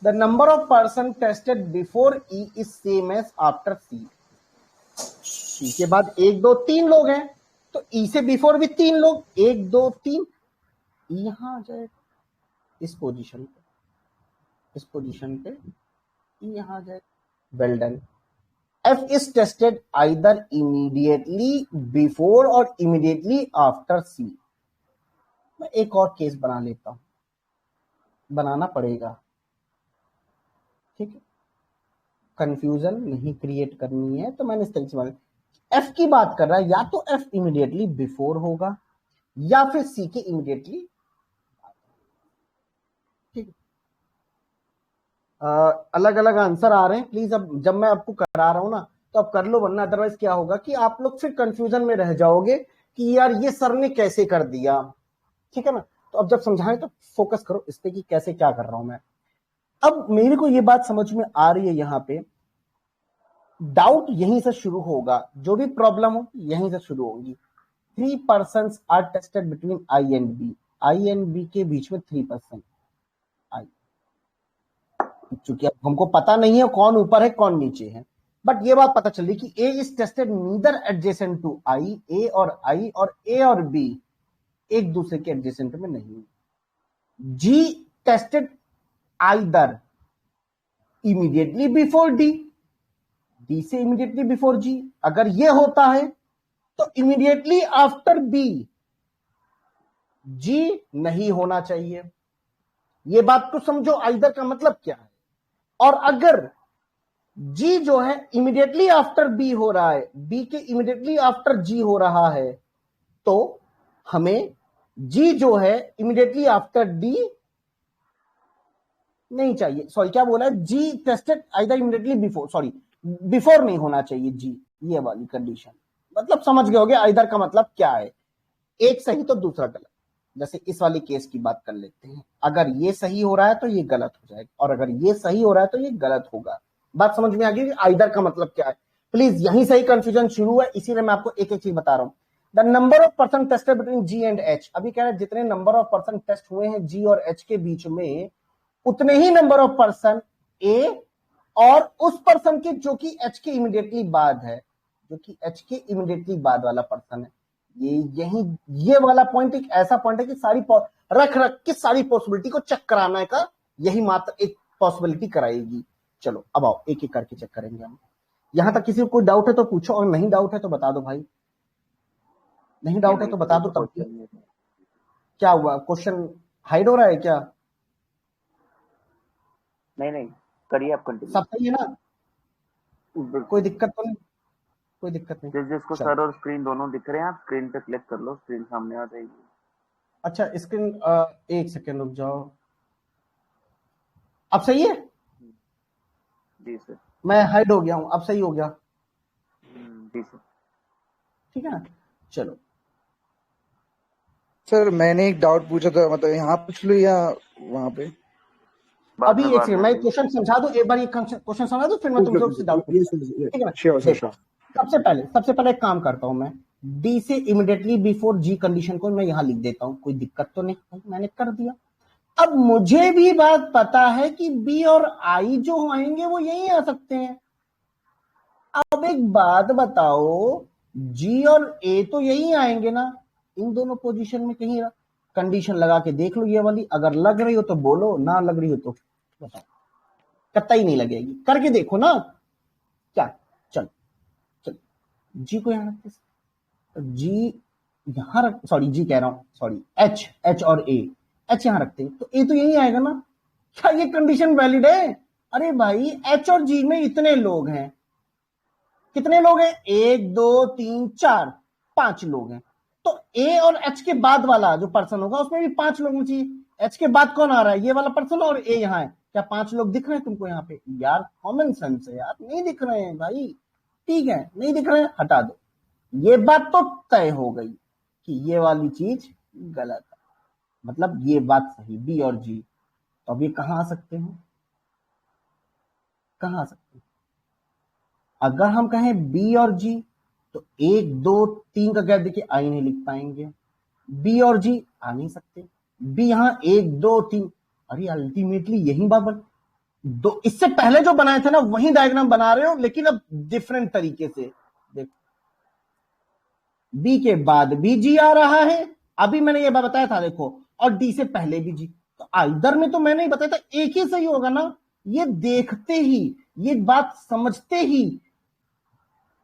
Speaker 1: The number of person tested before E is same as after C. C के बाद 1 2 3 लोग हैं, तो ई से बिफोर भी 3 लोग, 1 2 3, यहां आ जाएगा इस पोजीशन पे, इस पोजीशन पे यहां आ जाएगा। Well done. F is tested either immediately before और इमीडिएटली आफ्टर सी। मैं एक और केस बना लेता हूं, बनाना पड़ेगा, ठीक है, कंफ्यूजन नहीं क्रिएट करनी है, तो मैंने इस तरीके से बना। एफ की बात कर रहा है, या तो एफ इमीडिएटली बिफोर होगा या फिर सी के इमीडिएटली। अलग अलग आंसर आ रहे हैं, प्लीज अब जब मैं आपको करा रहा हूं ना तो अब कर लो, वरना अदरवाइज क्या होगा कि आप लोग फिर कंफ्यूजन में रह जाओगे कि यार ये सर ने कैसे कर दिया, ठीक है ना। तो अब जब समझाएं तो फोकस करो इस पे कि कैसे क्या कर रहा हूं मैं। अब मेरे को ये बात समझ में आ रही है, यहां पे डाउट यहीं से शुरू होगा, जो भी प्रॉब्लम हो यहीं से शुरू होगी। 3 person are tested between I and B, I and B के बीच में 3%। चूंकि अब हमको पता नहीं है कौन ऊपर है कौन नीचे है, बट ये बात पता चली कि A is tested neither adjacent to I, A और बी एक दूसरे के एडजेसेंट में नहीं। G tested either immediately before D, D से इमीडिएटली बिफोर जी। अगर ये होता है तो इमीडिएटली आफ्टर बी, जी नहीं होना चाहिए। ये बात तो समझो, आइदर का मतलब क्या है। और अगर जी जो है इमीडिएटली आफ्टर बी हो रहा है, बी के इमीडिएटली आफ्टर जी हो रहा है, तो हमें जी जो है इमीडिएटली आफ्टर डी नहीं चाहिए। सॉरी, क्या बोला है? G tested either immediately before, sorry before नहीं होना चाहिए जी, ये वाली कंडीशन। मतलब समझ गए होगे आइदर का मतलब क्या है, एक सही तो दूसरा गलत। जैसे इस वाली केस की बात कर लेते हैं, अगर ये सही हो रहा है तो ये गलत हो जाएगा, और अगर ये सही हो रहा है तो ये गलत होगा। बात समझ में आ गई आइदर का मतलब क्या है? प्लीज यहीं से ही कंफ्यूजन शुरू है, इसीलिए मैं आपको एक एक चीज बता रहा हूं। The number of person tested between ji and H, अभी कह रहे हैं जितने नंबर ऑफ पर्सन टेस्ट हुए हैं जी और एच के बीच में, उतने ही नंबर ऑफ पर्सन ए और उस पर्सन के जो कि एच के इमीडिएटली बाद है, जो कि एच के इमीडिएटली बाद वाला पर्सन है। ये वाला पॉइंट एक ऐसा पॉइंट है कि सारी रख के सारी पॉसिबिलिटी को चेक कराने का यही मात्र एक पॉसिबिलिटी कराएगी। चलो अब आओ एक एक करके चेक करेंगे हम। यहां तक किसी को कोई डाउट है तो पूछो, और नहीं डाउट है तो बता दो भाई, नहीं डाउट है तो बता दो। तब क्या हुआ, क्वेश्चन हाइड हो रहा है क्या?
Speaker 4: नहीं करिए आप कंटिन्यू।
Speaker 1: सब सही है ना, कोई दिक्कत तो नहीं? कोई दिक्कत नहीं।
Speaker 4: जिसको सर और स्क्रीन दोनों दिख रहे हैं आप स्क्रीन पे क्लिक कर लो, स्क्रीन सामने आ जाएगी।
Speaker 1: अच्छा स्क्रीन, एक सेकेंड रुक जाओ। अब सही है?
Speaker 4: जी सर।
Speaker 1: मैं हाइड हो गया हूं, अब सही हो गया?
Speaker 4: जी सर।
Speaker 1: ठीक है ना, चलो।
Speaker 5: सर मैंने एक डाउट पूछा था, मतलब यहाँ पूछ लो या वहां पे?
Speaker 1: अभी एक सेकंड, मैं क्वेश्चन समझा दूं, एक बार ये क्वेश्चन समझा दूं, फिर मैं तुमसे उससे डाउट पूछूंगा, ठीक है ना?
Speaker 5: श्योर।
Speaker 1: सबसे पहले एक काम करता हूं मैं, डी से इमीडिएटली बिफोर जी कंडीशन को मैं यहां लिख देता हूं, कोई दिक्कत तो नहीं, मैंने कर दिया। अब मुझे भी बात पता है कि बी और आई जो आएंगे वो यही आ सकते हैं। अब एक बात बताओ, जी और ए तो यही आएंगे ना, इन दोनों पोजीशन में कहीं कंडीशन लगा के देख लो ये वाली, अगर लग रही हो तो बोलो, ना लग रही हो तो बताओ। कतई नहीं लगेगी, करके देखो ना। क्या, चल जी को यहां रखते, जी यहां रख, सॉरी जी कह रहा हूं, सॉरी एच और एच यहां रखते हैं तो ए तो यही आएगा ना। क्या ये कंडीशन वैलिड है? अरे भाई एच और जी में इतने लोग हैं, कितने लोग हैं? 1 2 3 4 5 लोग हैं, तो ए और एच के बाद वाला जो पर्सन होगा उसमें भी 5 लोग चाहिए। एच के बाद कौन आ रहा है? ये वाला पर्सन, और ए यहाँ है। क्या 5 लोग दिख रहे हैं तुमको यहाँ पे? यार कॉमन सेंस है यार, नहीं दिख रहे हैं भाई, ठीक है नहीं दिख रहे हैं, हटा दो। ये बात तो तय हो गई कि ये वाली चीज गलत है, मतलब ये बात सही, बी और जी। तो अब ये कहां आ सकते हैं, कहां आ सकते हैं? अगर हम कहें बी और जी तो 1 2 3 का गैप देखिए, आई नहीं लिख पाएंगे, बी और जी आ नहीं सकते। बी यहां 1 2 3, अरे अल्टीमेटली यही बात दो इससे पहले जो बनाए थे ना वही डायग्राम बना रहे हो, लेकिन अब डिफरेंट तरीके से देखो। बी के बाद भी जी आ रहा है, अभी मैंने ये बात बताया था देखो, और डी से पहले भी जी, तो इधर में तो मैंने ही बताया था एक ही सही होगा ना। ये देखते ही, ये बात समझते ही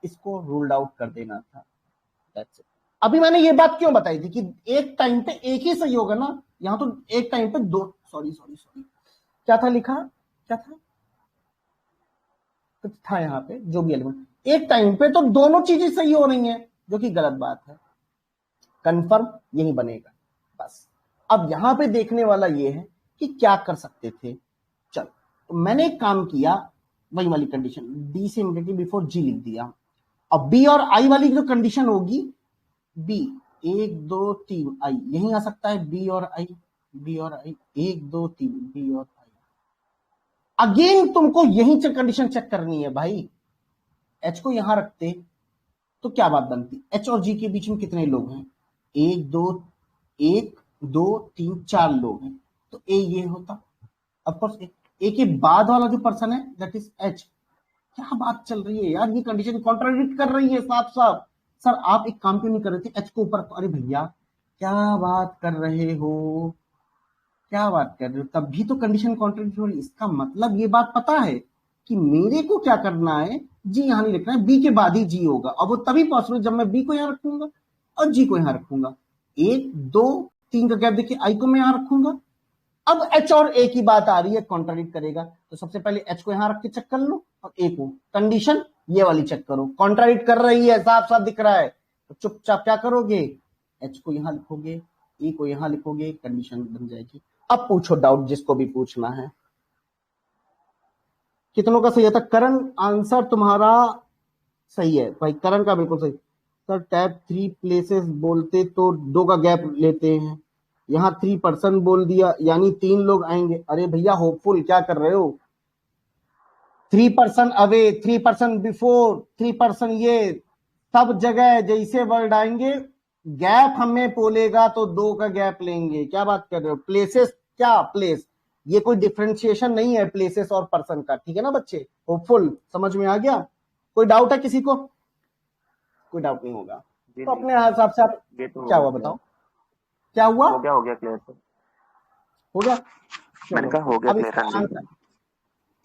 Speaker 1: इसको रूल्ड आउट कर देना था। That's it. अभी मैंने ये बात क्यों बताई थी कि एक टाइम पे एक ही सही होगा ना, यहां तो एक टाइम पे दो, सॉरी क्या था लिखा, क्या था, कुछ था यहाँ पे जो भी एलिमेंट, एक टाइम पे तो दोनों चीजें सही हो रही हैं, जो कि गलत बात है। कंफर्म यही बनेगा बस। अब यहां पे देखने वाला ये है कि क्या कर सकते थे। चल तो मैंने एक काम किया, वही वाली कंडीशन डी से इमीडिएटली बिफोर जी लिख दिया। अब बी और आई वाली जो कंडीशन होगी, बी 1 2 3 आई यही आ सकता है, बी और आई 1 2 3 बी और आई। अगेन तुमको यही कंडीशन चेक करनी है भाई। एच को यहां रखते तो क्या बात बनती, एच और जी के बीच में कितने लोग हैं? 1 2 3 4 लोग हैं, तो ए ये होता। ऑफकोर्स ए के बाद वाला जो पर्सन है दैट इज एच। क्या बात चल रही है यार, ये कंडीशन कॉन्ट्राडिक्ट कर रही है साफ साफ। सर आप एक काम क्यों नहीं कर रहे थे एच को ऊपर? अरे भैया क्या बात कर रहे हो, क्या बात कर रहे हो, तब भी तो कंडीशन कॉन्ट्राडिक्ट हो रही है। इसका मतलब ये बात पता है कि मेरे को क्या करना है, जी यहां नहीं लिखना है, बी के बाद ही जी होगा। अब वो तभी पॉसिबल जब मैं बी को यहां रखूंगा और जी को यहां रखूंगा। 1 2 3 का गैप देखिए, आई को मैं यहां रखूंगा। अब एच और ए की बात आ रही है, कॉन्ट्राडिक्ट करेगा, तो सबसे पहले एच को यहां रख के चेक कर लो और ए को, कंडीशन ये वाली चेक करो, कॉन्ट्राडिक्ट कर रही है, साफ साफ दिख रहा है। तो चुपचाप क्या करोगे, एच को यहां लिखोगे, ए को यहां लिखोगे, कंडीशन बन जाएगी। अब पूछो डाउट जिसको भी पूछना है। कितनों का सही था? करण आंसर तुम्हारा सही है भाई, करण का बिल्कुल सही। सर टैब 3 प्लेसेस बोलते तो 2 का गैप लेते हैं, यहां 3 पर्सन बोल दिया यानी 3 लोग आएंगे। अरे भैया होपफुल क्या कर रहे हो, 3 person away, 3 person before, 3 person, ये सब जगह जैसे वर्ड आएंगे गैप हमें बोलेगा तो 2 का गैप लेंगे। क्या बात कर रहे हो, प्लेसेस क्या प्लेस, ये कोई डिफरेंशिएशन नहीं है प्लेसेस और पर्सन का, ठीक है ना बच्चे? होपफुल, समझ में आ गया? कोई डाउट है किसी को? कोई डाउट नहीं होगा
Speaker 4: जी
Speaker 1: तो
Speaker 4: नहीं,
Speaker 1: अपने हिसाब से आप
Speaker 4: ये तो
Speaker 1: क्या
Speaker 4: हो
Speaker 1: हुआ
Speaker 4: गया।
Speaker 1: बताओ, क्या हुआ?
Speaker 4: हो गया क्लियर सर।
Speaker 1: हो गया?
Speaker 4: मैंने
Speaker 1: चलो
Speaker 4: कहा हो गया
Speaker 1: अब
Speaker 4: क्लियर।
Speaker 1: इसका
Speaker 4: हाँ जी।
Speaker 1: आंसर,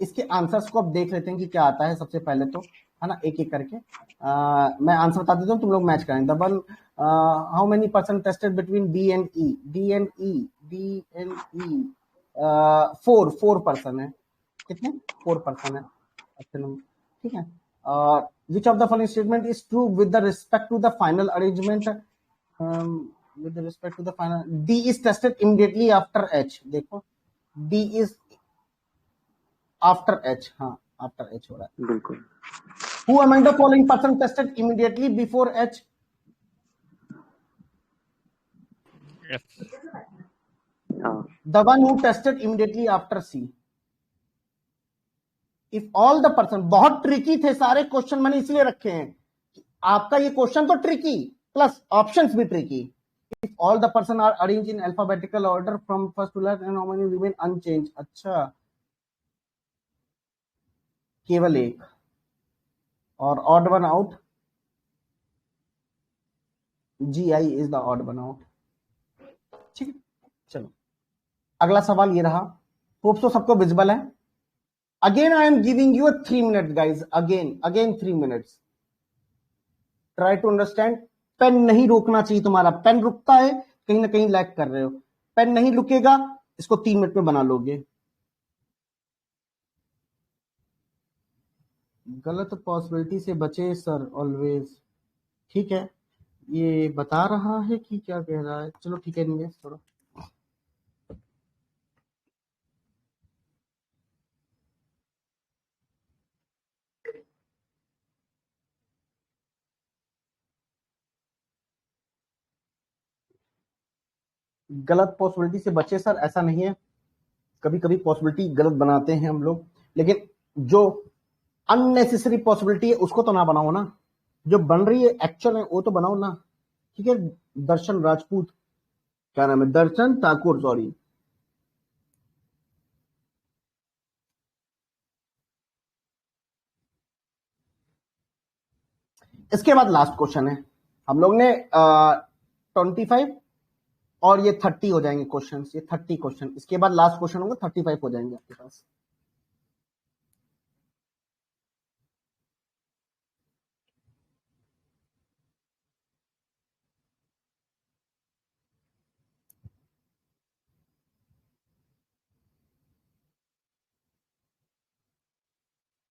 Speaker 1: इसके आंसर्स को अब देख लेते हैं कि क्या आता है सबसे पहले तो, है ना, एक एक करके। मैं आंसर बता देता हूँ, तुम लोग मैच करें। The one, how many person tested between D and E? D and E 4 person है। कितने? 4 पर्सन है। अच्छा नंबर, ठीक है। Which of the following statement is true with the respect to the final arrangement? With respect to the final, D is tested immediately after H. देखो D is after H, हाँ after H हो रहा है।
Speaker 4: बिल्कुल।
Speaker 1: Who among the following person tested immediately before H?
Speaker 6: F.
Speaker 4: हाँ
Speaker 1: The one who tested immediately after C. If all the person, बहुत tricky थे सारे क्वेश्चन, मैंने इसलिए रखे हैं आपका ये क्वेश्चन तो ट्रिकी प्लस ऑप्शंस भी tricky. If all the person are arranged in alphabetical order from first to last and how many remain unchanged? अच्छा, केवल एक, और odd one out, GI is the odd one out. ठीक है, चलो अगला सवाल ये रहा, होप सो सबको विजिबल है। Again I am giving you 3 minute guys, again 3 minutes, try to understand. Pen नहीं रोकना चाहिए तुम्हारा, पेन रुकता है कहीं ना कहीं लैग कर रहे हो, पेन नहीं रुकेगा, इसको 3 मिनट में बना लोगे। गलत पॉसिबिलिटी से बचे सर ऑलवेज, ठीक है, ये बता रहा है कि क्या कह रहा है, चलो ठीक है, नहीं छोड़ो। गलत पॉसिबिलिटी से बचे सर, ऐसा नहीं है, कभी कभी पॉसिबिलिटी गलत बनाते हैं हम लोग, लेकिन जो अननेसेसरी पॉसिबिलिटी है उसको तो ना बनाओ ना, जो बन रही है एक्चुअल है वो तो बनाओ ना, ठीक है। दर्शन राजपूत, क्या नाम है, दर्शन ठाकुर, सॉरी। इसके बाद लास्ट क्वेश्चन है, हम लोग ने 25 और ये 30 हो जाएंगे क्वेश्चन, ये 30 क्वेश्चन, इसके बाद लास्ट क्वेश्चन होगा, 35 हो जाएंगे आपके पास।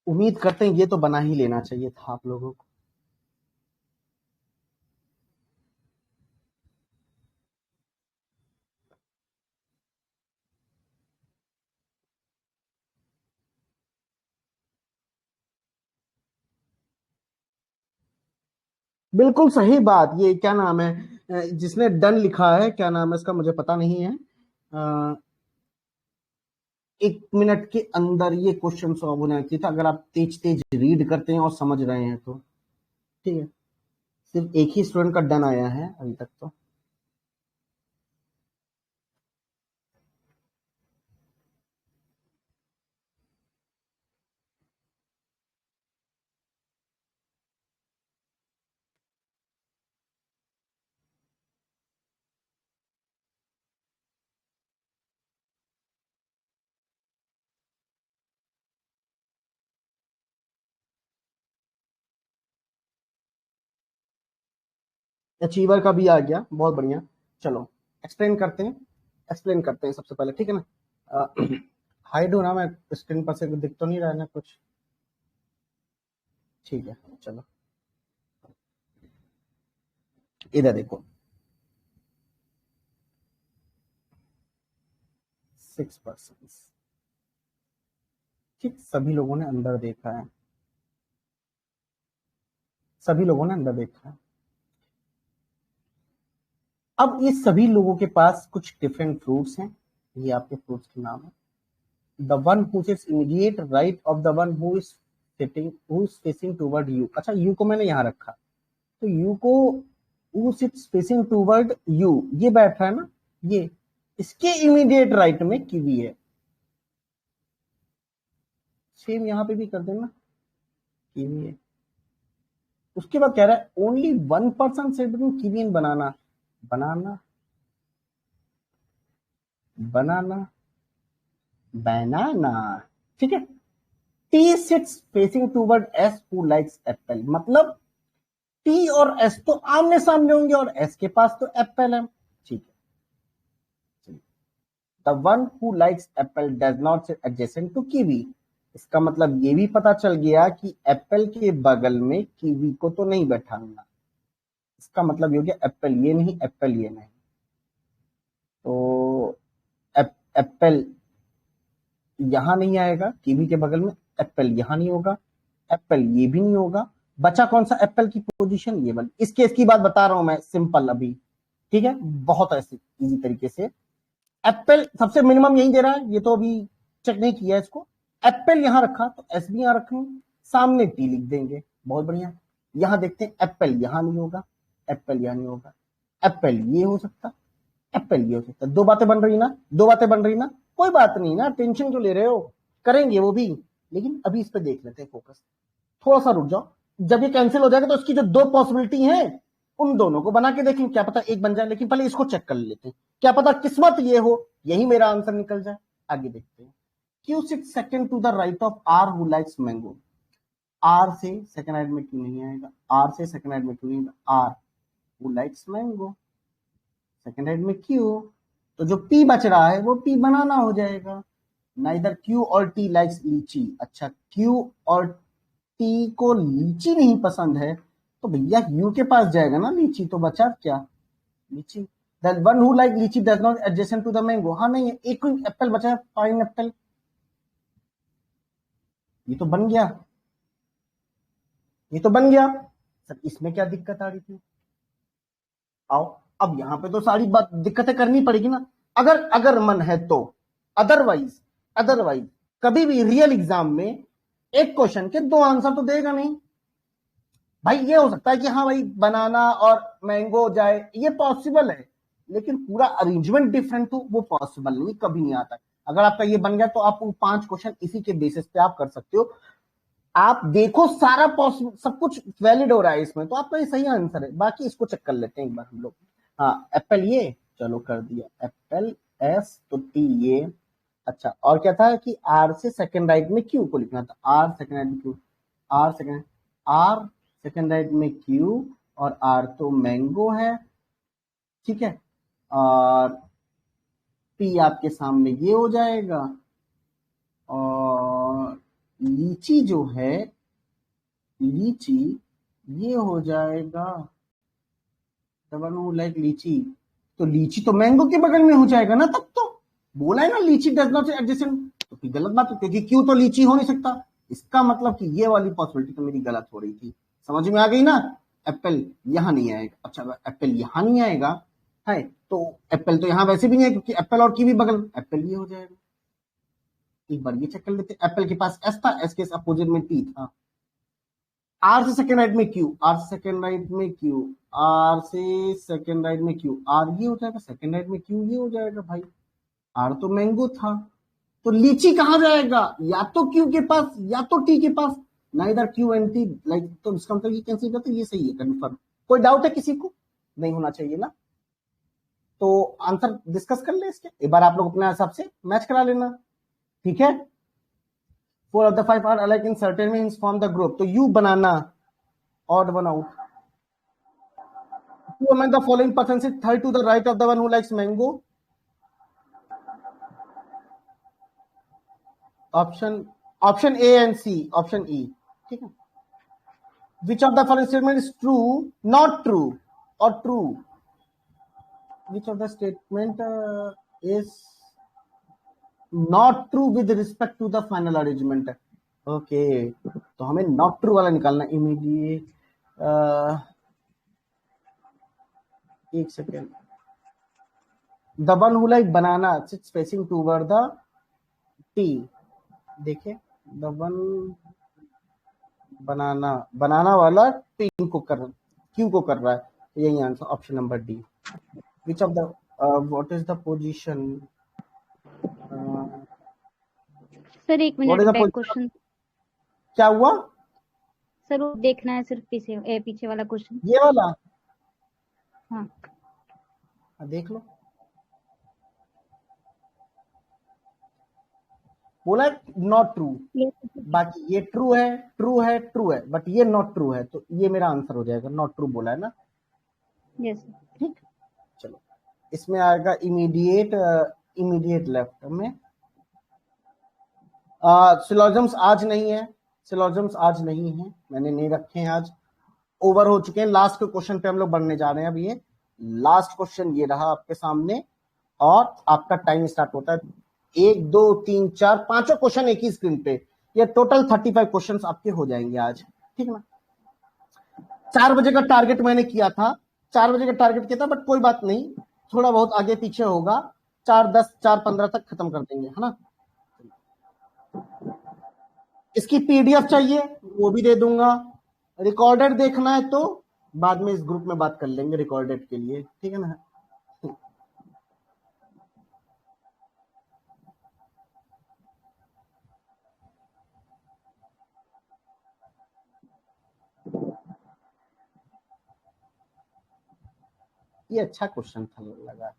Speaker 1: उम्मीद करते हैं ये तो बना ही लेना चाहिए था आप लोगों को। बिल्कुल सही बात, ये क्या नाम है, जिसने डन लिखा है, क्या नाम है इसका, मुझे पता नहीं है। 1 मिनट के अंदर ये क्वेश्चन सॉल्व होना चाहिए था, अगर आप तेज तेज रीड करते हैं और समझ रहे हैं तो, ठीक है। सिर्फ एक ही स्टूडेंट का डन आया है अभी तक तो। अचीवर का भी आ गया, बहुत बढ़िया। चलो एक्सप्लेन करते हैं सबसे पहले, ठीक है ना। हाइड हो ना, मैं स्क्रीन पर से दिख तो नहीं रहा है ना कुछ, ठीक है। चलो इधर देखो, 6 पर्सन, ठीक, सभी लोगों ने अंदर देखा है, सभी लोगों ने अंदर देखा है। अब ये सभी लोगों के पास कुछ डिफरेंट फ्रूट्स हैं, ये आपके फ्रूट्स के नाम है। The one who sits immediate right of the one who is sitting, who is facing toward you. अच्छा, यू को मैंने यहां रखा, तो यू को, who sits facing toward you, ये बैठ रहा है ना, ये इसके इमीडिएट राइट में कीवी है, सेम यहाँ पे भी कर देना, कीवी है। उसके बाद कह रहा है ओनली 1% सेलिब्रेटिंग कीवी इन बनाना, बनाना बनाना बनाना, ठीक है। T seats facing toward S who likes Apple, मतलब टी और एस तो आमने सामने होंगे और एस के पास तो एप्पल है, ठीक है। The one who likes apple does not sit adjacent to kiwi, इसका मतलब ये भी पता चल गया कि एप्पल के बगल में कीवी को तो नहीं बैठाना, इसका मतलब ये हो गया एप्पल ये नहीं, एप्पल ये नहीं। तो एप्पल यहां नहीं आएगा कीवी के बगल में, एप्पल यहां नहीं होगा, एप्पल ये भी नहीं होगा, बचा कौन सा एप्पल की पोजीशन ये वाली। इस केस की बात बता रहा हूं मैं सिंपल अभी, ठीक है, बहुत ऐसे इजी तरीके से। एप्पल सबसे मिनिमम यही दे रहा है, ये तो अभी चेक नहीं किया इसको। एप्पल यहां रखा तो एस भी यहां रखेंगे, सामने टी लिख देंगे, बहुत बढ़िया। यहां देखते हैं एप्पल यहां नहीं होगा, एप्पल यहां नहीं होगा, एप्पल ये हो सकता, एप्पल ये हो सकता। दो बातें बन रही ना, दो बातें बन रही ना, कोई बात नहीं ना, टेंशन क्यों ले रहे हो, करेंगे वो भी, लेकिन अभी इस पे देख लेते हैं फोकस। थोड़ा सा रुक जाओ, जब ये कैंसिल हो जाएगा तो इसकी जो दो पॉसिबिलिटी है उन दोनों को बना के देखेंगे, क्या पता एक बन जाए, लेकिन पहले इसको चेक कर लेते हैं, क्या पता किस्मत ये हो यही मेरा आंसर निकल जाए। आगे देखते हैं। Q sits second to the right of R who likes mango, R से सेकंड राइट में क्यों नहीं आएगा, आर से सेकंड राइट में क्यों नहीं आएगा, R who likes mango, second right में क्यू, तो जो पी बच रहा है वो पी बनाना हो जाएगा। नाइदर क्यू और टी लाइक्स लीची, अच्छा क्यू और टी को लीची नहीं पसंद है तो भैया यू के पास जाएगा ना लीची, तो बचा क्या, लीची। The one who like lychee does not adjacent to the mango, हाँ नहीं है, एक एप्पल बचा है, पाइन एप्पल, ये तो बन गया, ये तो बन गया सर, इसमें क्या दिक्कत आ रही थी। आओ अब यहां पे तो सारी बात दिक्कतें करनी पड़ेगी ना, अगर अगर मन है तो, अदरवाइज कभी भी रियल एग्जाम में एक क्वेश्चन के दो आंसर तो देगा नहीं भाई। ये हो सकता है कि हाँ भाई बनाना और मैंगो जाए, ये पॉसिबल है, लेकिन पूरा अरेंजमेंट डिफरेंट हो वो पॉसिबल नहीं, कभी नहीं आता। अगर आपका ये बन गया तो आप 5 क्वेश्चन इसी के बेसिस पे आप कर सकते हो। आप देखो सारा पॉसिबल, सब कुछ वैलिड हो रहा है इसमें, तो आपका ये सही आंसर है। बाकी इसको चेक कर लेते हैं एक बार हम लोग। हाँ एप्पल ये चलो कर दिया, एप्पल एस तो टी ये, अच्छा और क्या था कि आर से सेकंड राइट में क्यू को लिखना था, आर सेकंड राइट में क्यू, आर सेकंड राइट में क्यू, और आर तो मैंगो है, ठीक है, और पी आपके सामने ये हो जाएगा, और लीची जो है, लीची ये हो जाएगा, लाइक लीची, तो लीची तो मैंगो के बगल में हो जाएगा ना, तब तो बोला है ना लीची डज नॉट एडजेसेंट, तो फिर गलत बात है क्योंकि क्यू तो लीची हो नहीं सकता, इसका मतलब कि ये वाली पॉसिबिलिटी तो मेरी गलत हो रही थी। समझ में आ गई ना, एप्पल यहां नहीं आएगा, अच्छा एप्पल यहां नहीं आएगा है, तो एप्पल तो यहां वैसे भी नहीं है क्योंकि एप्पल और कीवी बगल, एप्पल ये हो जाएगा। एक बार ये चेक कर लेते, एप्पल के पास एस था, एस के अपोजिट में टी था, आर से सेकंड राइट में क्यू, आर से सेकंड राइट में क्यू, आर से सेकंड राइट में क्यू, आर ये हो जाएगा, सेकंड राइट में क्यू ये हो जाएगा भाई, आर तो मैंगो था, तो लीची कहां जाएगा, या तो क्यू के पास या तो टी के पास, neither Q and T like, तो इसका मतलब ये कैंसिल करते, ये सही है कंफर्म। कोई डाउट है किसी को, नहीं होना चाहिए ना, तो आंसर डिस्कस कर ले इसके एक बार, आप लोग अपने हिसाब से मैच करा लेना, ठीक है। 4 of the 5 are alike in certain means form the group, तो you banana, odd one out, who among the following persons is third to the right of the one who likes mango, option A and C, option E, ठीक है। Which of the following statement is true, not true or true, which of the statement is not true with respect to the final arrangement, okay, तो हमें not true वाला निकालना immediate, एक second, the one who like banana sits facing toward the T, देखिए the one banana वाला T को कर, Q को कर रहा है, यही answer option number D. Which of the what is the position,
Speaker 3: sir एक
Speaker 1: What is
Speaker 3: minute,
Speaker 1: the
Speaker 3: back
Speaker 1: position?
Speaker 3: Question,
Speaker 1: क्या हुआ?
Speaker 3: सर वो देखना है सिर्फ पीछे वाला क्वेश्चन।
Speaker 1: ये वाला?
Speaker 3: हाँ
Speaker 1: देख लो, बोला नॉट ट्रू,
Speaker 3: ये
Speaker 1: बाकी ये ट्रू है, ट्रू है, ट्रू है, बट ये नॉट ट्रू है, तो ये मेरा आंसर हो जाएगा, नॉट ट्रू बोला है ना।
Speaker 3: यस
Speaker 1: ठीक, चलो इसमें आएगा इमीडिएट लेफ्ट में। सिलोजम्स आज नहीं है, सिलोजम्स आज नहीं है, मैंने नहीं रखे हैं आज, ओवर हो चुके हैं। लास्ट के क्वेश्चन पे हम लोग बढ़ने जा रहे हैं। अब ये लास्ट क्वेश्चन ये रहा आपके सामने, और आपका टाइम स्टार्ट होता है 1 2 3 4 पांचों क्वेश्चन एक ही स्क्रीन पे। ये टोटल 35 क्वेश्चन आपके हो जाएंगे आज, ठीक है ना। 4 बजे का टारगेट मैंने किया था, 4 बजे का टारगेट किया था, बट कोई बात नहीं, थोड़ा बहुत आगे पीछे होगा, 4:10 4:15 तक खत्म कर देंगे, है ना। इसकी पीडीएफ चाहिए वो भी दे दूंगा, रिकॉर्डेड देखना है तो बाद में इस ग्रुप में बात कर लेंगे रिकॉर्डेड के लिए, ठीक है ना। ये अच्छा क्वेश्चन था लगा।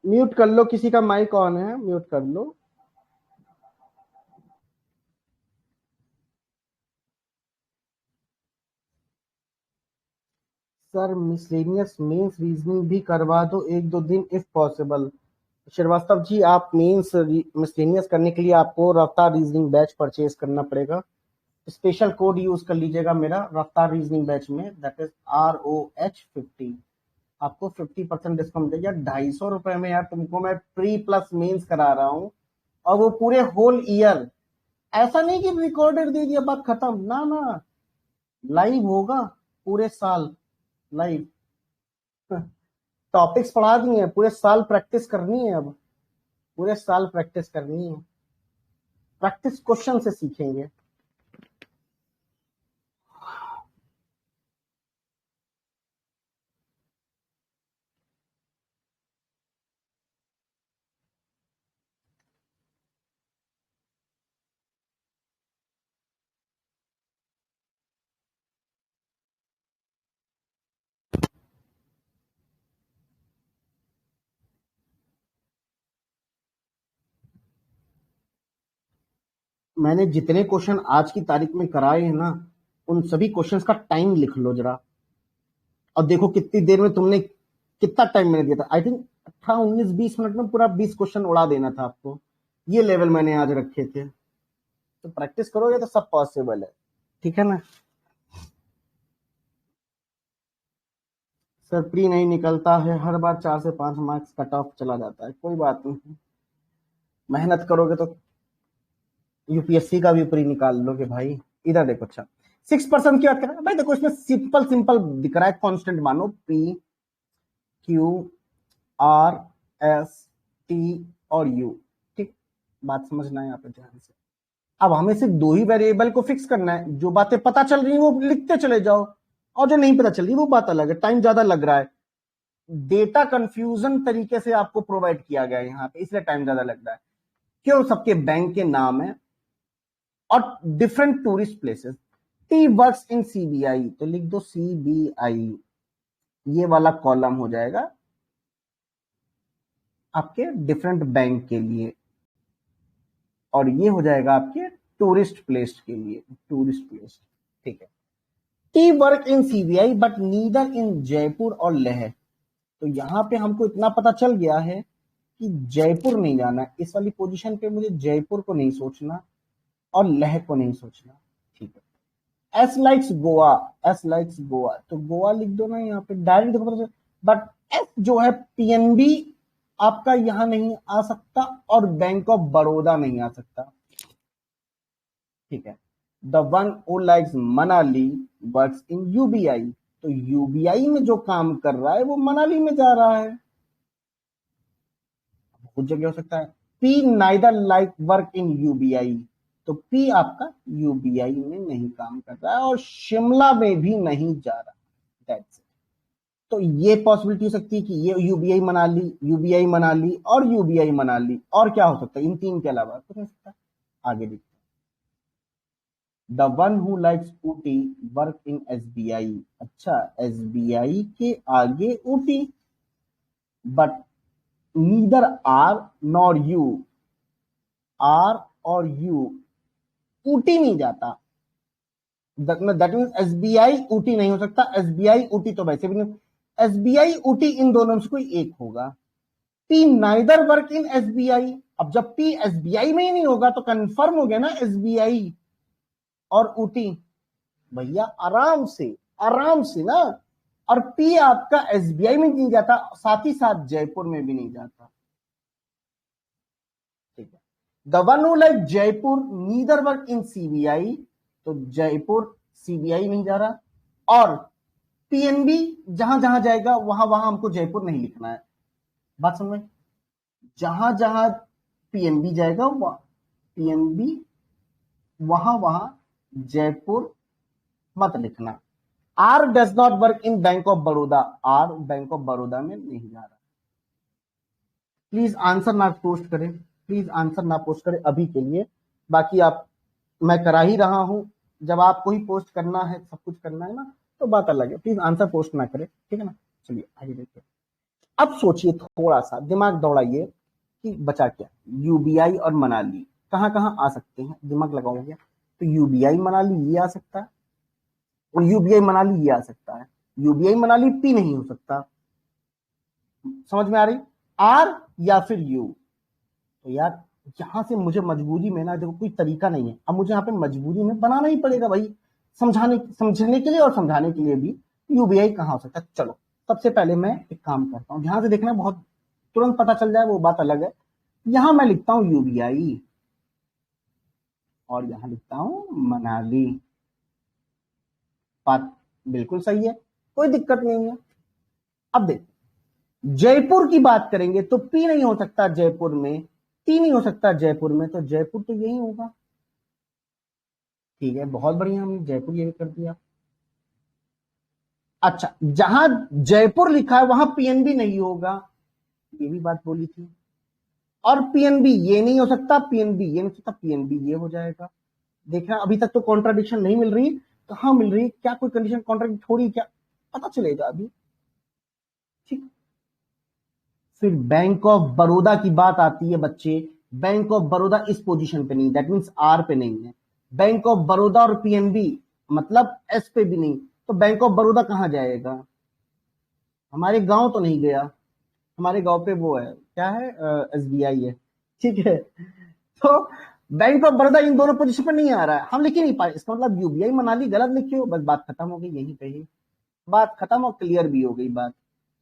Speaker 1: म्यूट कर लो, किसी का माइक ऑन है, म्यूट कर लो। सर मिसलेनियस मेंस रीजनिंग भी करवा दो 1-2 दिन इफ पॉसिबल। श्रीवास्तव जी, आप मेंस मिसलेनियस करने के लिए आपको रफ्तार रीजनिंग बैच परचेज करना पड़ेगा। स्पेशल कोड यूज कर लीजिएगा मेरा रफ्तार रीजनिंग बैच में, दैट इज ROH50। आपको 50% डिस्काउंट देगा। 250 रुपए में यार तुमको मैं प्री प्लस मेंस करा रहा हूँ, और वो पूरे होल ईयर। ऐसा नहीं कि रिकॉर्डेड दे दिया बात खत्म, ना ना, लाइव होगा पूरे साल, लाइव टॉपिक्स पढ़ा दिए, पूरे साल प्रैक्टिस करनी है। अब पूरे साल प्रैक्टिस करनी है, प्रैक्टिस क्वेश्चन से सीखेंगे। मैंने जितने क्वेश्चन आज की तारीख में कराए हैं ना, उन सभी क्वेश्चंस का टाइम लिख लो जरा, और देखो कितनी देर में तुमने, कितना टाइम मैंने दिया था। आई थिंक 18-19-20 मिनट में पूरा 20 क्वेश्चन उड़ा देना था आपको, ये लेवल मैंने आज रखे थे। तो प्रैक्टिस करोगे तो सब पॉसिबल है, ठीक है ना। सर प्री नहीं निकलता है, हर बार 4 से 5 मार्क्स कट ऑफ चला जाता है। कोई बात नहीं, मेहनत करोगे तो यूपीएससी का भी प्री निकाल लोगे भाई। इधर देखो, अच्छा 6% की बात कर रहे हैं भाई, देखो इसमें सिंपल सिंपल दिख रहा है, कांस्टेंट मानो PQRST और U, ठीक, बात समझना है यहाँ पे ध्यान से। अब हमें सिर्फ 2 ही वेरिएबल को फिक्स करना है, जो बातें पता चल रही है वो लिखते चले जाओ, और जो नहीं पता चल रही वो बात अलग है, टाइम ज्यादा लग रहा है। डेटा कंफ्यूजन तरीके से आपको प्रोवाइड किया गया है यहाँ पे, इसलिए टाइम ज्यादा लग रहा है। क्यों? सबके बैंक के नाम है और different tourist places. T works in CBI, तो लिख दो CBI, ये वाला कॉलम हो जाएगा आपके डिफरेंट बैंक के लिए, और ये हो जाएगा आपके टूरिस्ट प्लेस के लिए, टूरिस्ट प्लेस, ठीक है। T work in CBI but neither in Jaipur और लेह। तो यहां पे हमको इतना पता चल गया है कि जयपुर नहीं जाना, इस वाली पोजीशन पे मुझे जयपुर को नहीं सोचना और लेह को नहीं सोचना, ठीक है। S likes Goa, S likes Goa, तो गोवा लिख दो ना यहाँ पे, डायरेक्ट देखो, बट एस जो है PNB आपका यहां नहीं आ सकता और बैंक ऑफ बड़ौदा नहीं आ सकता। ठीक है, the one who likes Manali works in UBI, तो यूबीआई में जो काम कर रहा है वो मनाली में जा रहा है, कुछ जगह हो सकता है। P neither like work in UBI, तो पी आपका यूबीआई में नहीं काम कर रहा है और शिमला में भी नहीं जा रहा। That's it. तो ये पॉसिबिलिटी हो सकती है कि ये यूबीआई मनाली और यूबीआई मनाली, और क्या हो सकता है इन तीन के अलावा कुछ हो सकता है। आगे देखते हैं, the one who likes Ooty work in SBI, अच्छा एसबीआई के आगे Ooty, but neither R nor U, R और यू, ऊटी नहीं जाता, दैट मीन्स एसबीआई ऊटी नहीं हो सकता, एसबीआई ऊटी तो वैसे भी नहीं, एसबीआई ऊटी इन दोनों में से कोई एक होगा। P neither work in SBI, अब जब पी एसबीआई में ही नहीं होगा तो कंफर्म हो गया ना एसबीआई और ऊटी, भैया आराम से ना। और पी आपका एसबीआई में नहीं जाता, साथ ही साथ जयपुर में भी नहीं जाता। ठीक है, the one who like Jaipur neither work in CBI, तो जयपुर सीबीआई नहीं जा रहा, और पीएनबी जहां जहां जाएगा वहां वहां हमको जयपुर नहीं लिखना है, बात समझ में। जहां जहां पीएनबी जाएगा पीएनबी वहां वहां जयपुर मत लिखना। R does not work in bank of Baroda, R bank of Baroda में नहीं जा रहा। प्लीज आंसर ना पोस्ट करें, अभी के लिए, बाकी आप मैं करा ही रहा हूं, जब आपको ही पोस्ट करना है, सब कुछ करना है ना, तो बात अलग है। प्लीज आंसर पोस्ट ना करें, ठीक है ना। चलिए आगे देखते हैं। अब सोचिए, थोड़ा सा दिमाग दौड़ाइए कि बचा क्या, यूबीआई और मनाली कहां कहां आ सकते हैं, दिमाग लगाओगे तो यूबीआई मनाली ये आ सकता है और यूबीआई मनाली ये आ सकता है। यूबीआई मनाली पी नहीं हो सकता, समझ में आ रही, आर या फिर यू। तो यार यहां से मुझे मजबूरी में ना, देखो कोई तरीका नहीं है, अब मुझे यहाँ पे मजबूरी में बनाना ही पड़ेगा भाई, समझने के लिए और समझाने के लिए भी यूबीआई कहां हो सकता है। चलो सबसे पहले मैं एक काम करता हूं, ध्यान से देखना, बहुत तुरंत पता चल जाए वो बात अलग है। यहां मैं लिखता हूं यूबीआई और यहां लिखता हूं मनाली, बात बिल्कुल सही है, कोई दिक्कत नहीं है। अब देख, जयपुर की बात करेंगे तो पी नहीं हो सकता जयपुर में, टी नहीं हो सकता जयपुर में, तो जयपुर तो यही होगा। ठीक है, बहुत बढ़िया, हमने जयपुर ये कर दिया। अच्छा, जहां जयपुर लिखा है वहां पीएनबी नहीं होगा, ये भी बात बोली थी, और पीएनबी ये नहीं हो सकता, पीएनबी ये नहीं हो सकता, पीएनबी ये हो जाएगा। देखना अभी तक तो कॉन्ट्राडिक्शन नहीं मिल रही, कहां मिल रही, क्या कोई कंडीशन कॉन्ट्राडिक्ट हो रही, क्या पता चलेगा अभी। ठीक, फिर बैंक ऑफ बड़ौदा की बात आती है बच्चे, बैंक ऑफ बड़ौदा इस पोजीशन पे नहीं, दैट मींस आर पे नहीं है। बैंक ऑफ बड़ौदा और पीएनबी मतलब एस पे भी नहीं, तो बैंक ऑफ बड़ौदा कहां जाएगा, हमारे गांव तो नहीं गया, हमारे गांव पे वो है, क्या है, एसबीआई है, ठीक है। तो बैंक ऑफ बड़ौदा इन दोनों पोजीशन पर नहीं आ रहा है, हम लिख ही नहीं पाए, इसका मतलब यूबीआई मनाली गलत लिखे हो, बस बात खत्म हो गई, यहीं पे ही बात खत्म और क्लियर भी हो गई बात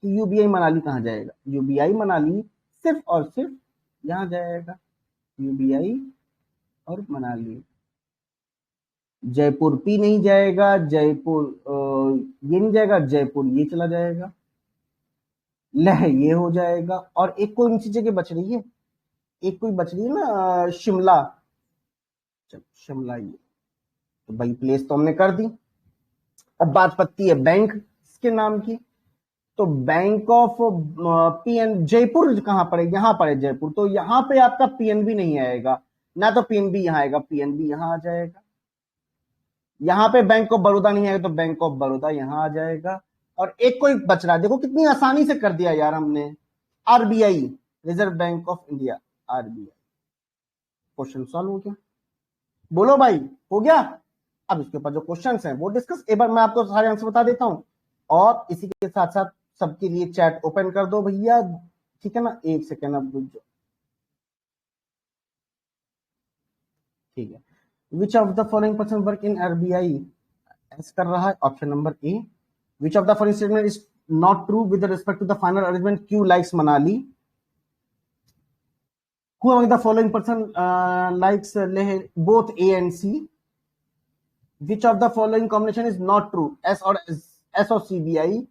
Speaker 1: कि यूबीआई मनाली कहां जाएगा। यूबीआई मनाली सिर्फ और सिर्फ यहां जाएगा, यूबीआई और मनाली। जयपुर पी नहीं जाएगा, जयपुर ये नहीं जाएगा, जयपुर ये चला जाएगा, लह ये हो जाएगा, और एक कोई नीचे जगह बच रही है, एक कोई बच रही है ना, शिमला, चलो शिमला ये, तो भाई प्लेस तो हमने कर दी। अब बात पड़ती है बैंक के नाम की, तो बैंक ऑफ पीएन जयपुर कहां पड़े, यहां पड़े जयपुर, तो यहां पे आपका पीएनबी नहीं आएगा ना, तो पीएनबी यहां आएगा, पीएनबी यहां आ जाएगा। यहां पे बैंक ऑफ बड़ौदा नहीं आएगा तो बैंक ऑफ बड़ौदा यहां आ जाएगा, और एक कोई बच रहा है, देखो कितनी आसानी से कर दिया यार हमने, RBI, reserve bank of India, RBI. Question solve हो गया, बोलो भाई हो गया। अब इसके ऊपर जो क्वेश्चंस हैं वो डिस्कस, एक बार मैं आपको सारे आंसर बता देता हूं, और इसी के साथ साथ सबके लिए चैट ओपन कर दो भैया, ठीक है ना, एक सेकेंड अब रुक जाओ, ठीक है। Which of the following person work in RBI, S कर रहा है option number A. Which of the following statement is not true with respect to the final arrangement, Q likes Manali, Who among the following person likes both A and C? Which of the following combination is not true? S or CBI?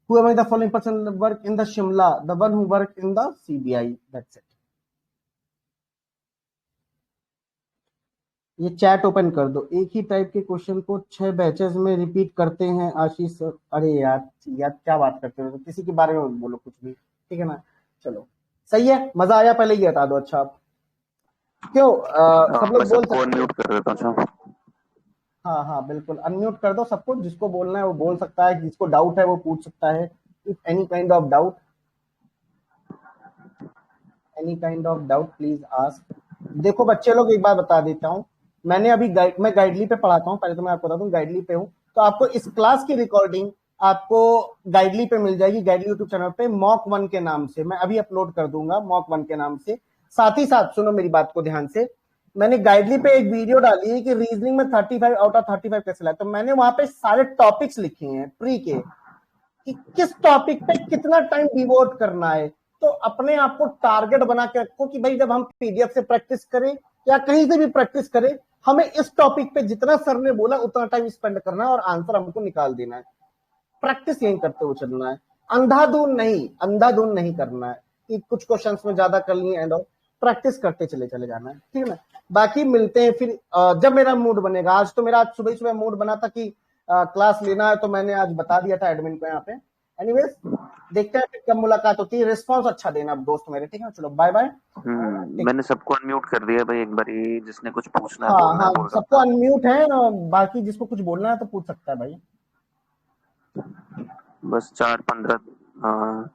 Speaker 1: Who among the following person work in the Shimla? The one who work in the CBI. That's it. ये chat open कर दो। एक ही type के question को 6 batches में repeat करते हैं आशीष sir. अरे यार क्या बात करते हो, किसी के बारे में बोलो कुछ भी, ठीक है ना। चलो सही है, मजा आया, पहले ये बता दो। अच्छा आप क्यों सब लोग बोल सकते
Speaker 4: अनम्यूट कर देता हूं।
Speaker 1: हाँ हाँ बिल्कुल अनम्यूट कर दो सबको, जिसको बोलना है वो बोल सकता है, जिसको डाउट है वो पूछ सकता है। If any kind of doubt please ask. देखो बच्चे लोग, एक बात बता देता हूँ, मैंने अभी मैं गाइडली पे पढ़ाता हूँ, पहले तो मैं आपको बता दूं गाइडली पे हूँ, तो आपको इस क्लास की रिकॉर्डिंग आपको गाइडली पे मिल जाएगी, गाइडली यूट्यूब चैनल पे मॉक 1 के नाम से। मैं अभी अपलोड कर दूंगा मॉक 1 के नाम से। साथ ही साथ सुनो मेरी बात को ध्यान से, मैंने गाइडली पे एक वीडियो डाली है कि रीजनिंग में 35 आउट ऑफ 35 कैसे लाए, तो मैंने वहां पे सारे टॉपिक्स लिखे हैं प्री के, कि किस टॉपिक पे कितना टाइम डिवोट करना है। तो अपने आप को टारगेट बना के रखो कि भाई जब हम पीडीएफ से प्रैक्टिस करें या कहीं से भी प्रैक्टिस करें, हमें इस टॉपिक पे जितना सर ने बोला उतना टाइम स्पेंड करना है और आंसर हमको निकाल देना है। प्रैक्टिस यही करते हुए चलना है, अंधाधुन नहीं करना है कि कुछ क्वेश्चंस में ज्यादा कर लिए एंड ऑल। प्रैक्टिस करते चले जाना है, ठीक है ना। बाकी मिलते हैं फिर जब मेरा मूड बनेगा। आज तो मेरा सुबह मूड बना था कि क्लास लेना है, तो मैंने आज बता दिया था एडमिन को यहाँ पे। एनीवेज देखते हैं फिर कब मुलाकात होती है। रिस्पांस अच्छा देना दोस्त मेरे, ठीक है। चलो बाय बाय।
Speaker 4: मैंने सबको अनम्यूट कर दिया भाई, एक बारी जिसने कुछ पूछना है
Speaker 1: हाँ सबको अनम्यूट है, बाकी जिसको कुछ बोलना है तो पूछ सकता है भाई।
Speaker 4: बस 4:15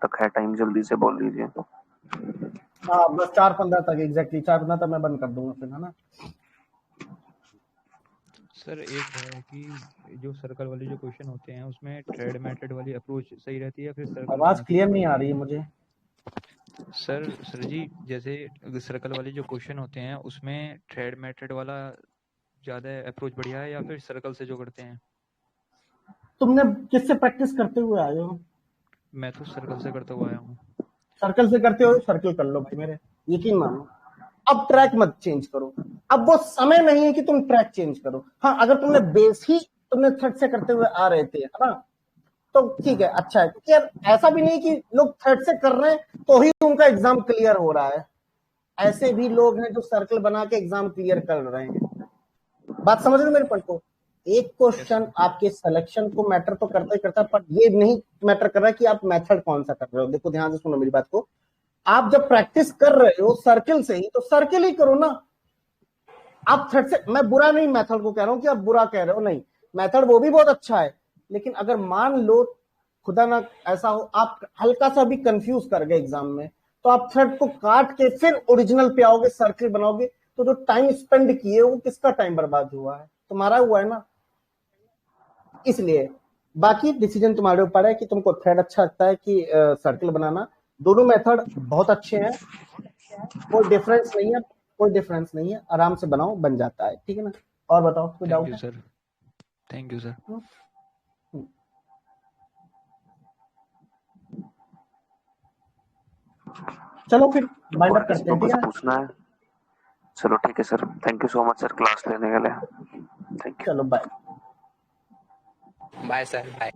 Speaker 4: तक है टाइम, जल्दी से बोल दीजिए।
Speaker 1: हाँ बस 4:15 तक, एग्जैक्टली 4:15 तक मैं बंद कर दूंगा फिर, है ना।
Speaker 6: सर एक है कि जो सर्कल वाले जो क्वेश्चन होते हैं उसमें थ्रेड मेथड वाली अप्रोच सही रहती है या फिर सर्कल?
Speaker 1: आवाज क्लियर नहीं आ रही है मुझे
Speaker 6: सर जी, जैसे सर्कल वाले जो क्वेश्चन होते हैं उसमें थ्रेड मेथड वाला ज्यादा अप्रोच बढ़िया है या फिर सर्कल से जो करते हैं?
Speaker 1: तुमने किससे प्रैक्टिस करते हुए आए हो?
Speaker 6: मैं तो सर्कल से करता हुआ आया हूँ।
Speaker 1: सर्कल से करते हो, सर्कल कर लो भाई मेरे, यकीन मानो। अब ट्रैक मत चेंज करो, अब वो समय नहीं है कि तुम ट्रैक चेंज करो। हाँ अगर तुमने बेस ही तुमने थ्रेड से करते हुए आ रहे थे, है ना, तो ठीक है, अच्छा है। क्योंकि यार ऐसा भी नहीं कि लोग थ्रेड से कर रहे हैं तो ही उनका एग्जाम क्लियर हो रहा है। ऐसे भी लोग हैं जो सर्कल बना के एग्जाम क्लियर कर रहे हैं। बात समझ रहे हो मेरे पॉइंट को? एक क्वेश्चन आपके सिलेक्शन को मैटर तो करता ही करता है, पर ये नहीं मैटर कर रहा है कि आप मेथड कौन सा कर रहे हो। देखो ध्यान से सुनो मेरी बात को, आप जब प्रैक्टिस कर रहे हो सर्किल से ही, तो सर्किल ही करो ना। आप थ्रेड से, मैं बुरा नहीं मेथड को कह रहा हूं कि आप बुरा कह रहे हो, नहीं, मेथड वो भी बहुत अच्छा है। लेकिन अगर मान लो खुदा ना ऐसा हो आप हल्का सा भी कंफ्यूज कर गए एग्जाम में, तो आप थ्रेड को काट के फिर ओरिजिनल पे आओगे, सर्किल बनाओगे, तो जो टाइम स्पेंड किए वो किसका टाइम बर्बाद हुआ है? तुम्हारा हुआ है ना। इसलिए बाकी डिसीजन तुम्हारे ऊपर है कि तुमको थ्रेड अच्छा लगता है कि सर्किल बनाना। दोनों मेथड बहुत अच्छे हैं, कोई डिफरेंस नहीं है, आराम से बनाओ, बन जाता है, ठीक है ना। और बताओ कोई डाउट है?
Speaker 6: Sir thank you sir.
Speaker 1: चलो फिर बाइंड अप करते हैं, ठीक है।
Speaker 4: पूछना है? चलो ठीक है sir, thank you so much sir class लेने के लिए। Thank you.
Speaker 1: चलो बाय
Speaker 7: बाय सर, बाय।